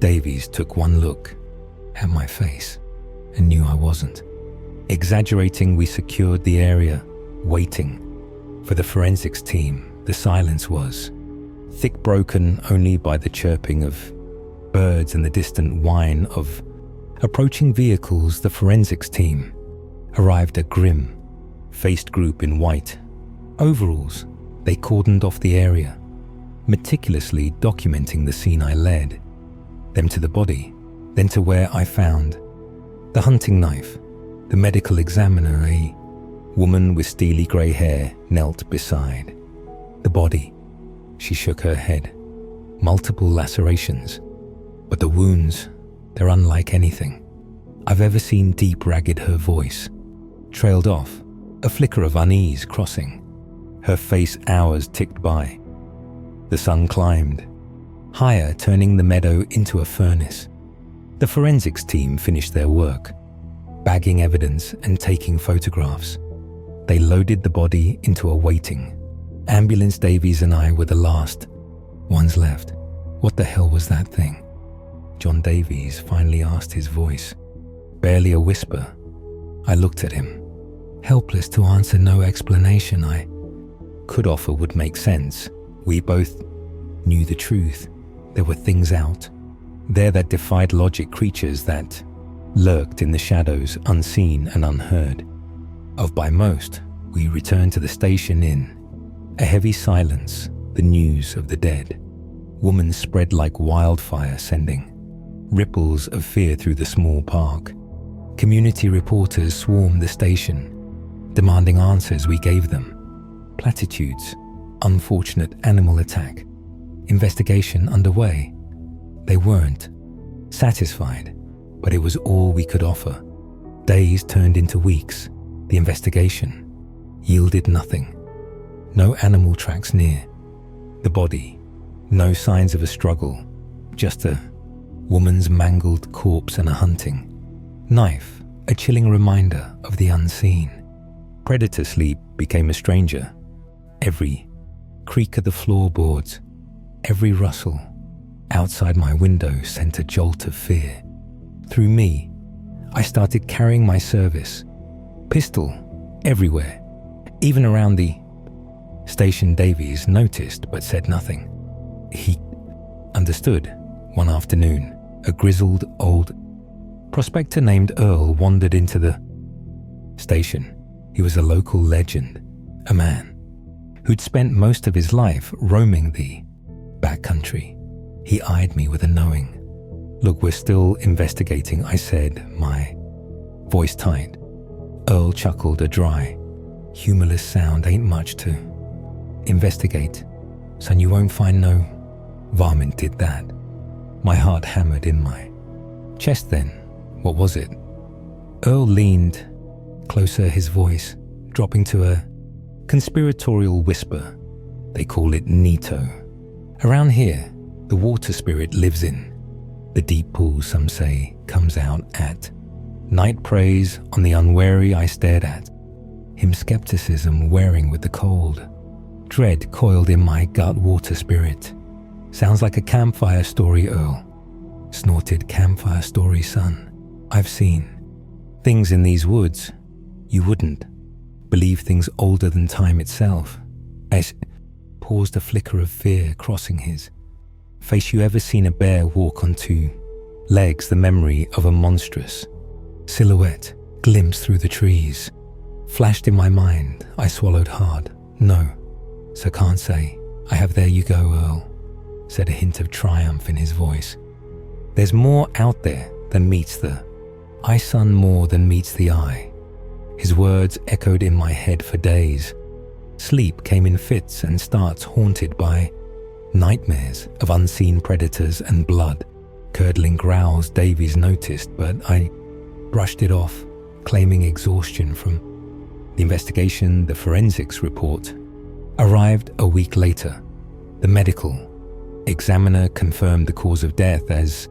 Davies took one look at my face and knew I wasn't exaggerating. We secured the area, waiting for the forensics team. The silence was thick, broken only by the chirping of birds and the distant whine of approaching vehicles. The forensics team arrived, a grim-faced group in white overalls. They cordoned off the area, meticulously documenting the scene. I led them to the body, then to where I found the hunting knife. The medical examiner, a woman with steely grey hair, knelt beside the body. She shook her head. Multiple lacerations, but the wounds, they're unlike anything I've ever seen. Deep, ragged, her voice trailed off, a flicker of unease crossing her face. Hours ticked by. The sun climbed higher, turning the meadow into a furnace. The forensics team finished their work, bagging evidence and taking photographs. They loaded the body into a waiting ambulance. Davies and I were the last ones left. What the hell was that thing? John Davies finally asked, his voice barely a whisper. I looked at him, helpless to answer. No explanation I could offer would make sense. We both knew the truth. There were things out there that defied logic, creatures that lurked in the shadows, unseen and unheard of by most. We returned to the station in a heavy silence. The news of the dead woman spread like wildfire, sending ripples of fear through the small park. Community reporters swarmed the station, demanding answers. We gave them platitudes. Unfortunate animal attack. Investigation underway. They weren't satisfied, but it was all we could offer. Days turned into weeks. The investigation yielded nothing. No animal tracks near the body. No signs of a struggle. Just a woman's mangled corpse and a hunting knife. A chilling reminder of the unseen. Predator sleep became a stranger. Every creak of the floorboards, every rustle outside my window sent a jolt of fear through me. I started carrying my service pistol everywhere, even around the station. Davies noticed but said nothing. He understood. One afternoon, a grizzled old prospector named Earl wandered into the station. He was a local legend, a man who'd spent most of his life roaming the backcountry. He eyed me with a knowing. "Look, we're still investigating," I said, my voice tight. Earl chuckled a dry, humorless sound. "Ain't much to investigate. Son, you won't find no varmint did that." My heart hammered in my chest then. What was it? Earl leaned closer, his voice dropping to a conspiratorial whisper. "They call it Nito. Around here, the water spirit lives in the deep pool, some say, comes out at night, preys on the unwary." I stared at him, skepticism wearing with the cold. Dread coiled in my gut. "Water spirit. Sounds like a campfire story," Earl snorted. "Campfire story, son. I've seen things in these woods. You wouldn't believe, things older than time itself." As paused, a flicker of fear crossing his face. "You ever seen a bear walk on two legs?" The memory of a monstrous silhouette glimpsed through the trees flashed in my mind. I swallowed hard. "No, so can't say I have." "There you go, Earl," said a hint of triumph in his voice. "There's more out there than meets the eye, son, more than meets the eye." His words echoed in my head for days. Sleep came in fits and starts, haunted by nightmares of unseen predators and blood-curdling growls Davies noticed, but I brushed it off, claiming exhaustion from the investigation. The forensics report arrived a week later. The medical examiner confirmed the cause of death as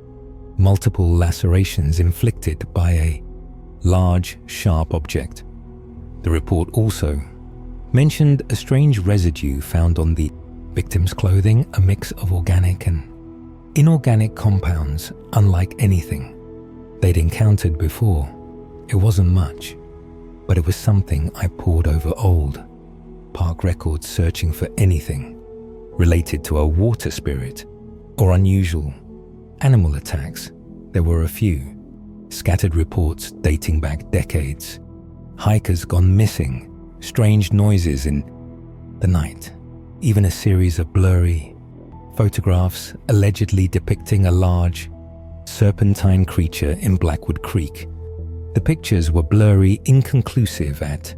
multiple lacerations inflicted by a large, sharp object. The report also mentioned a strange residue found on the victim's clothing, a mix of organic and inorganic compounds unlike anything they'd encountered before. It wasn't much, but it was something. I pored over old park records, searching for anything related to a water spirit or unusual animal attacks. There were a few scattered reports dating back decades. Hikers gone missing, strange noises in the night, even a series of blurry photographs allegedly depicting a large serpentine creature in Blackwood Creek. The pictures were blurry, inconclusive at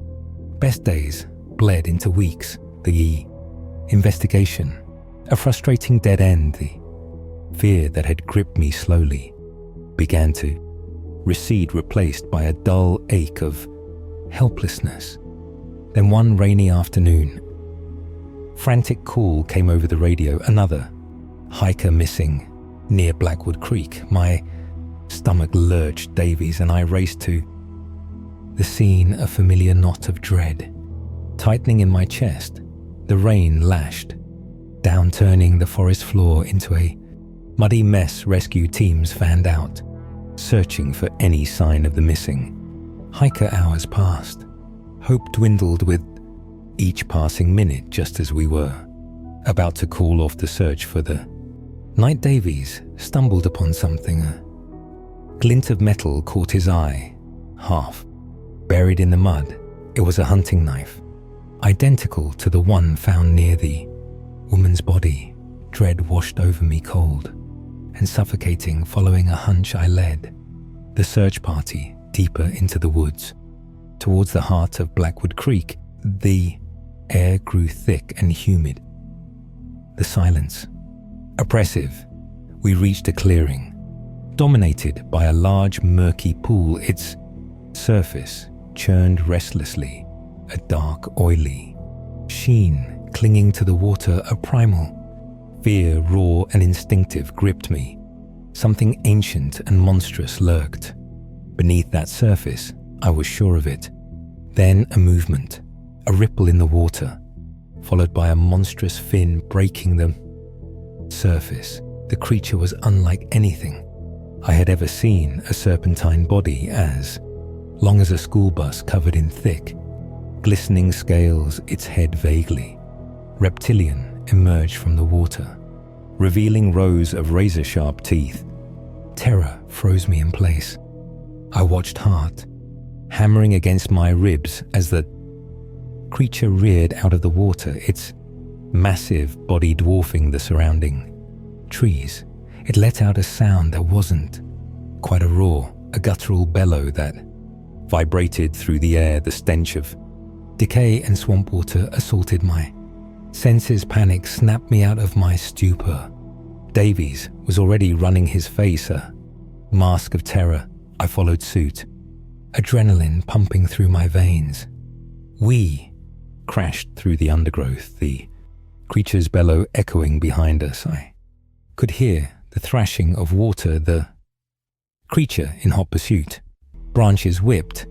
best. Days bled into weeks. The investigation, a frustrating dead end. The fear that had gripped me slowly began to recede, replaced by a dull ache of helplessness. Then one rainy afternoon, frantic call came over the radio. Another hiker missing near Blackwood Creek. My stomach lurched. Davies and I raced to the scene, a familiar knot of dread tightening in my chest. The rain lashed down, turning the forest floor into a muddy mess. Rescue teams fanned out, searching for any sign of the missing. Hiker hours passed. Hope dwindled with each passing minute. Just as we were about to call off the search for the night, Davies stumbled upon something. A glint of metal caught his eye. Half buried in the mud, it was a hunting knife, identical to the one found near the woman's body. Dread washed over me, cold and suffocating. Following a hunch, I led the search party deeper into the woods, towards the heart of Blackwood Creek. The air grew thick and humid, the silence oppressive. We reached a clearing, dominated by a large murky pool. Its surface churned restlessly, a dark, oily sheen clinging to the water. A primal fear, raw and instinctive, gripped me. Something ancient and monstrous lurked beneath that surface. I was sure of it. Then a movement, a ripple in the water, followed by a monstrous fin breaking the surface. The creature was unlike anything I had ever seen. A serpentine body as long as a school bus, covered in thick, glistening scales, its head vaguely reptilian, emerged from the water, revealing rows of razor-sharp teeth. Terror froze me in place. I watched, heart hammering against my ribs, as the creature reared out of the water, its massive body dwarfing the surrounding trees. It let out a sound that wasn't quite a roar, a guttural bellow that vibrated through the air. The stench of decay and swamp water assaulted my senses. Panic snapped me out of my stupor. Davies was already running his face, a mask of terror. I followed suit, adrenaline pumping through my veins. We crashed through the undergrowth, the creature's bellow echoing behind us. I could hear the thrashing of water, the creature in hot pursuit. Branches whipped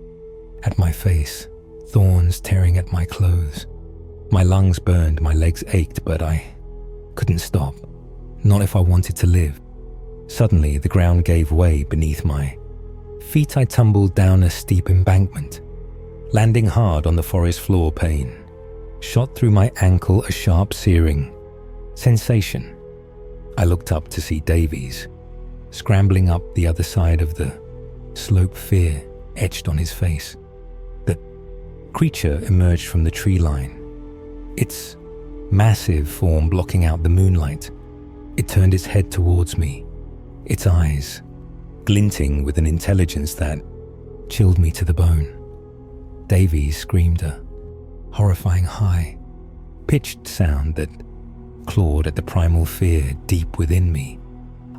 at my face, thorns tearing at my clothes. My lungs burned, my legs ached, but I couldn't stop, not if I wanted to live. Suddenly, the ground gave way beneath my feet. I tumbled down a steep embankment, landing hard on the forest floor. Pain shot through my ankle, a sharp, searing sensation. I looked up to see Davies scrambling up the other side of the slope, fear etched on his face. The creature emerged from the tree line, its massive form blocking out the moonlight. It turned its head towards me, its eyes glinting with an intelligence that chilled me to the bone. Davies screamed a horrifying high-pitched sound that clawed at the primal fear deep within me.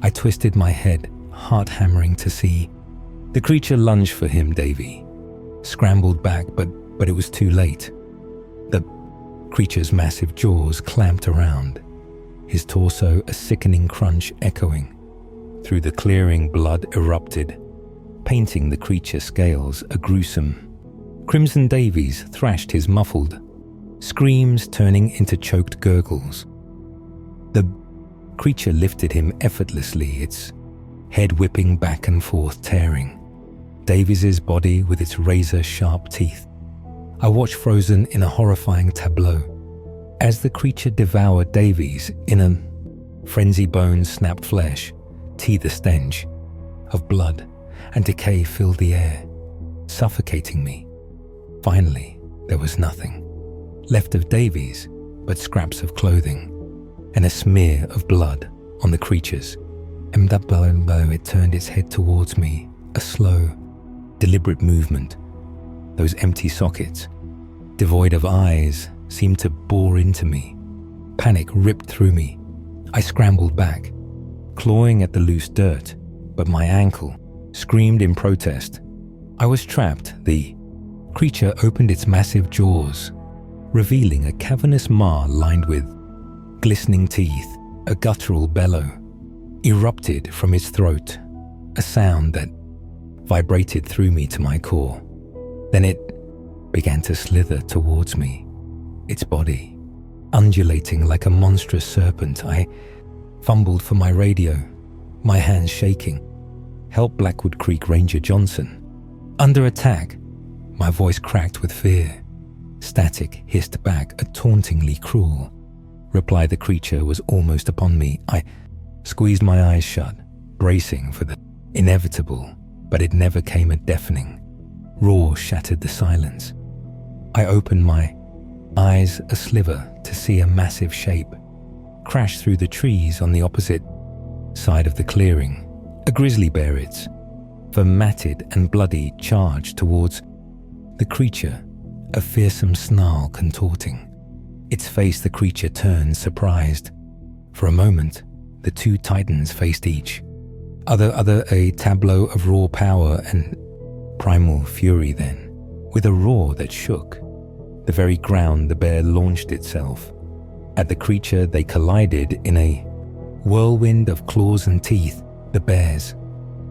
I twisted my head, heart hammering, to see the creature lunge for him. Davy scrambled back, but it was too late. The creature's massive jaws clamped around his torso, a sickening crunch echoing through the clearing. Blood erupted, painting the creature's scales a gruesome crimson. Davies thrashed his muffled screams, turning into choked gurgles. The creature lifted him effortlessly, its head whipping back and forth, tearing Davies's body with its razor-sharp teeth. I watched, frozen in a horrifying tableau, as the creature devoured Davies in a frenzy. Bones snapped flesh, the stench of blood and decay filled the air, suffocating me. Finally, there was nothing left of Davies but scraps of clothing and a smear of blood on the creature's. And it turned its head towards me, a slow, deliberate movement. Those empty sockets, devoid of eyes, seemed to bore into me. Panic ripped through me. I scrambled back, clawing at the loose dirt, but my ankle screamed in protest. I was trapped. The creature opened its massive jaws, revealing a cavernous maw lined with glistening teeth. A guttural bellow erupted from its throat, a sound that vibrated through me to my core. Then it began to slither towards me, its body undulating like a monstrous serpent. I fumbled for my radio, my hands shaking. "Help, Blackwood Creek, Ranger Johnson. Under attack." My voice cracked with fear. Static hissed back, a tauntingly cruel reply. The creature was almost upon me. I squeezed my eyes shut, bracing for the inevitable, but it never came. A deafening roar shattered the silence. I opened my eyes a sliver to see a massive shape crash through the trees on the opposite side of the clearing. A grizzly bear, its fur matted and bloody, charged towards the creature, a fearsome snarl contorting its face. The creature turned, surprised. For a moment, the two titans faced each other, a tableau of raw power and primal fury. Then, with a roar that shook the very ground, the bear launched itself at the creature. They collided in a whirlwind of claws and teeth. The bear's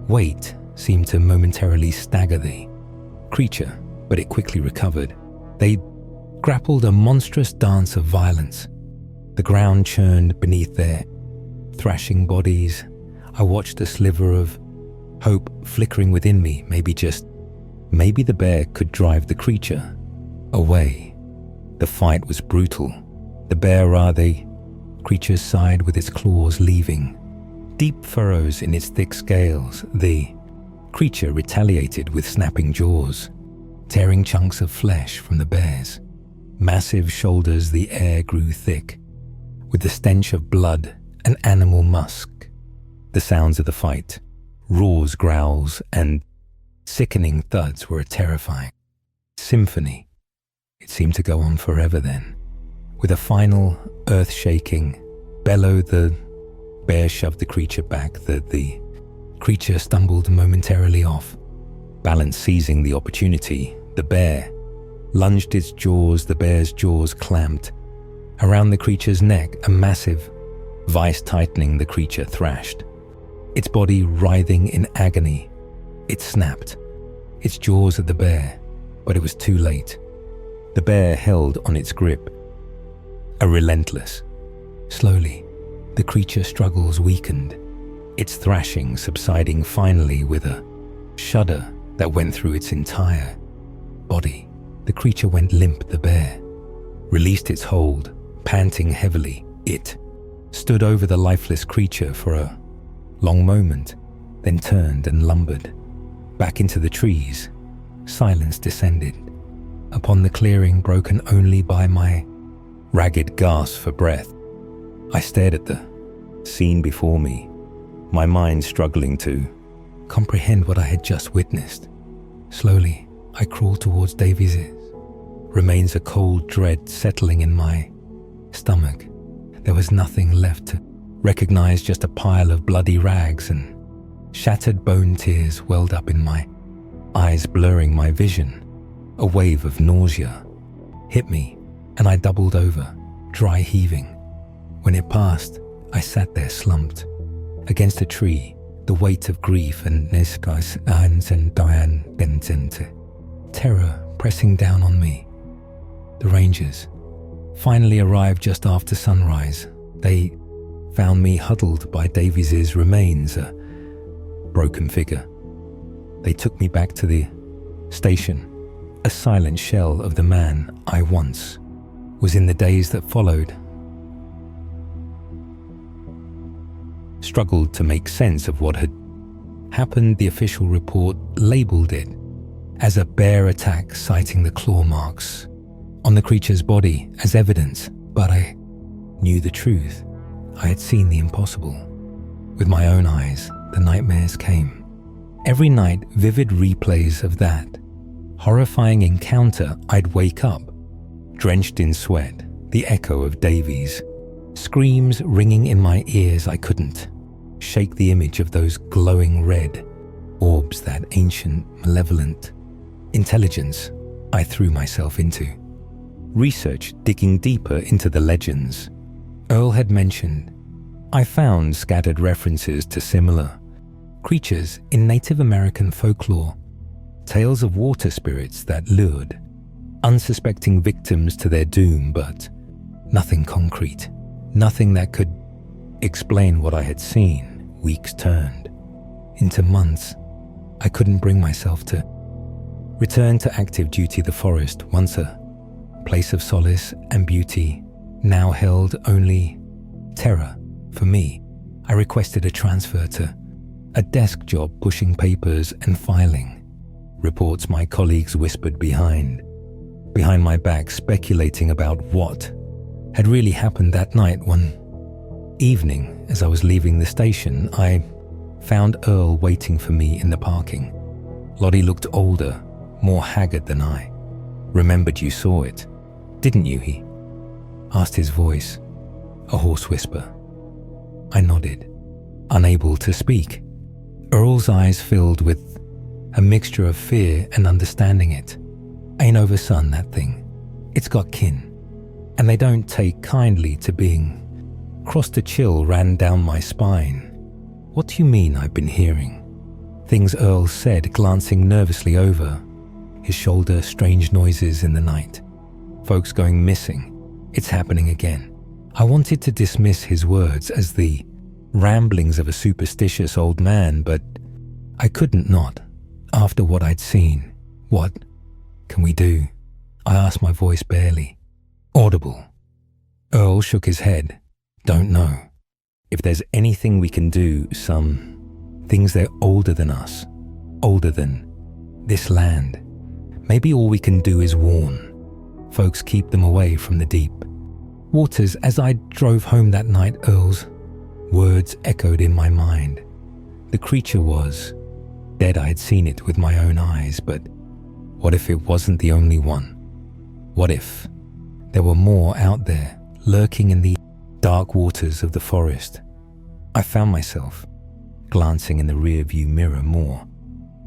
weight seemed to momentarily stagger the creature, but it quickly recovered. They grappled, a monstrous dance of violence. The ground churned beneath their thrashing bodies. I watched a sliver of hope flickering within me. Maybe the bear could drive the creature away. The fight was brutal. The bear the creature's side with its claws leaving deep furrows in its thick scales. The creature retaliated with snapping jaws, tearing chunks of flesh from the bear's massive shoulders the air grew thick, with the stench of blood and animal musk. The sounds of the fight, roars, growls, and sickening thuds were a terrifying symphony. It seemed to go on forever then. With a final, earth-shaking bellow, the bear shoved the creature back. The creature stumbled momentarily off. Balance seizing the opportunity, the bear lunged its jaws. The bear's jaws clamped around the creature's neck, a massive vice tightening. The creature thrashed, its body writhing in agony. It snapped its jaws at the bear, but it was too late. The bear held on its grip, a relentless. Slowly, the creature struggles weakened, its thrashing subsiding finally with a shudder that went through its entire body. The creature went limp. The bear released its hold, panting heavily. It stood over the lifeless creature for a long moment, then turned and lumbered back into the trees. Silence descended upon the clearing, broken only by my ragged gasp for breath. I stared at the scene before me, my mind struggling to comprehend what I had just witnessed. Slowly, I crawled towards Davies's, remains a cold dread settling in my stomach. There was nothing left to recognize, just a pile of bloody rags, and shattered bone tears welled up in my eyes, blurring my vision. A wave of nausea hit me, and I doubled over, dry heaving. When it passed, I sat there slumped against a tree, the weight of grief and terror pressing down on me. The rangers finally arrived just after sunrise. They found me huddled by Davies's remains, a broken figure. They took me back to the station, a silent shell of the man I once was. In the days that followed, struggled to make sense of what had happened. The official report labeled it as a bear attack, citing the claw marks on the creature's body as evidence, but I knew the truth. I had seen the impossible with my own eyes. The nightmares came. Every night, vivid replays of that horrifying encounter. I'd wake up, drenched in sweat, the echo of Davies' screams ringing in my ears. I couldn't shake the image of those glowing red orbs, that ancient, malevolent intelligence. I threw myself into research, digging deeper into the legends Earl had mentioned. I found scattered references to similar creatures in Native American folklore, tales of water spirits that lured unsuspecting victims to their doom, but nothing concrete, nothing that could explain what I had seen. Weeks turned into months. I couldn't bring myself to return to active duty. The forest, once a place of solace and beauty, now held only terror for me. I requested a transfer to a desk job, pushing papers and filing reports. My colleagues whispered behind my back, speculating about what had really happened that night. One evening, as I was leaving the station, I found Earl waiting for me in the parking. Lottie looked older, more haggard than I. "Remembered you saw it, didn't you?" he asked, his voice a hoarse whisper. I nodded, unable to speak. Earl's eyes filled with a mixture of fear and understanding. It ain't over, son, that thing. It's got kin, and they don't take kindly to being crossed. A chill ran down my spine. "What do you mean I've been hearing things?" Earl said, glancing nervously over his shoulder. "Strange noises in the night. Folks going missing. It's happening again." I wanted to dismiss his words as the ramblings of a superstitious old man, but I couldn't not, after what I'd seen. "What can we do?" I asked, my voice barely audible. Earl shook his head. "Don't know. If there's anything we can do, some things, they're older than us, older than this land. Maybe all we can do is warn Folks keep them away from the deep waters. As I drove home that night, Earl's words echoed in my mind. The creature was dead. I had seen it with my own eyes, but what if it wasn't the only one? What if there were more out there, lurking in the dark waters of the forest? I found myself glancing in the rearview mirror more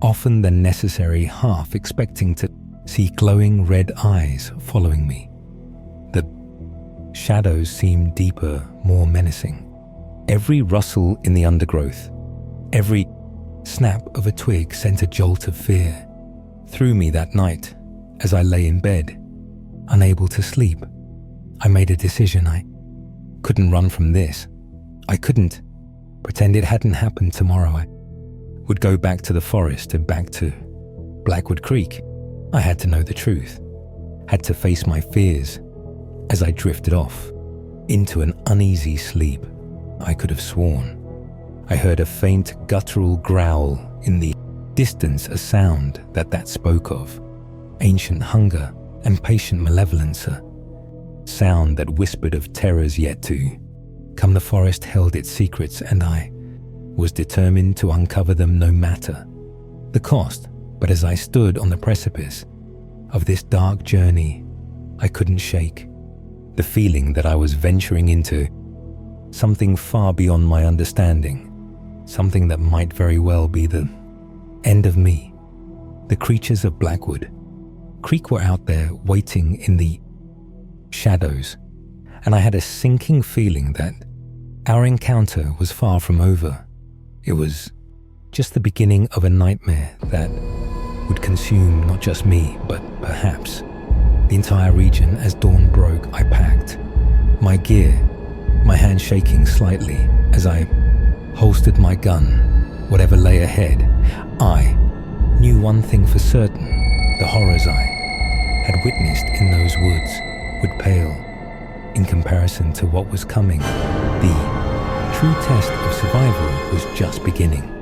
often than necessary, half expecting to see glowing red eyes following me. The shadows seemed deeper, more menacing. Every rustle in the undergrowth, every snap of a twig sent a jolt of fear through me that night as I lay in bed, unable to sleep. I made a decision. I couldn't run from this. I couldn't pretend it hadn't happened tomorrow. I would go back to the forest and back to Blackwood Creek. I had to know the truth, had to face my fears. As I drifted off into an uneasy sleep, I could have sworn I heard a faint guttural growl in the distance, a sound that spoke of ancient hunger and patient malevolence, a sound that whispered of terrors yet to come. The forest held its secrets, and I was determined to uncover them no matter the cost. But as I stood on the precipice of this dark journey, I couldn't shake the feeling that I was venturing into something far beyond my understanding, something that might very well be the end of me. The creatures of Blackwood Creek were out there waiting in the shadows, and I had a sinking feeling that our encounter was far from over. It was just the beginning of a nightmare that would consume not just me, but perhaps the entire region. As dawn broke, I packed my gear, my hand shaking slightly as I holstered my gun. Whatever lay ahead, I knew one thing for certain: the horrors I had witnessed in those woods would pale in comparison to what was coming. The true test of survival was just beginning.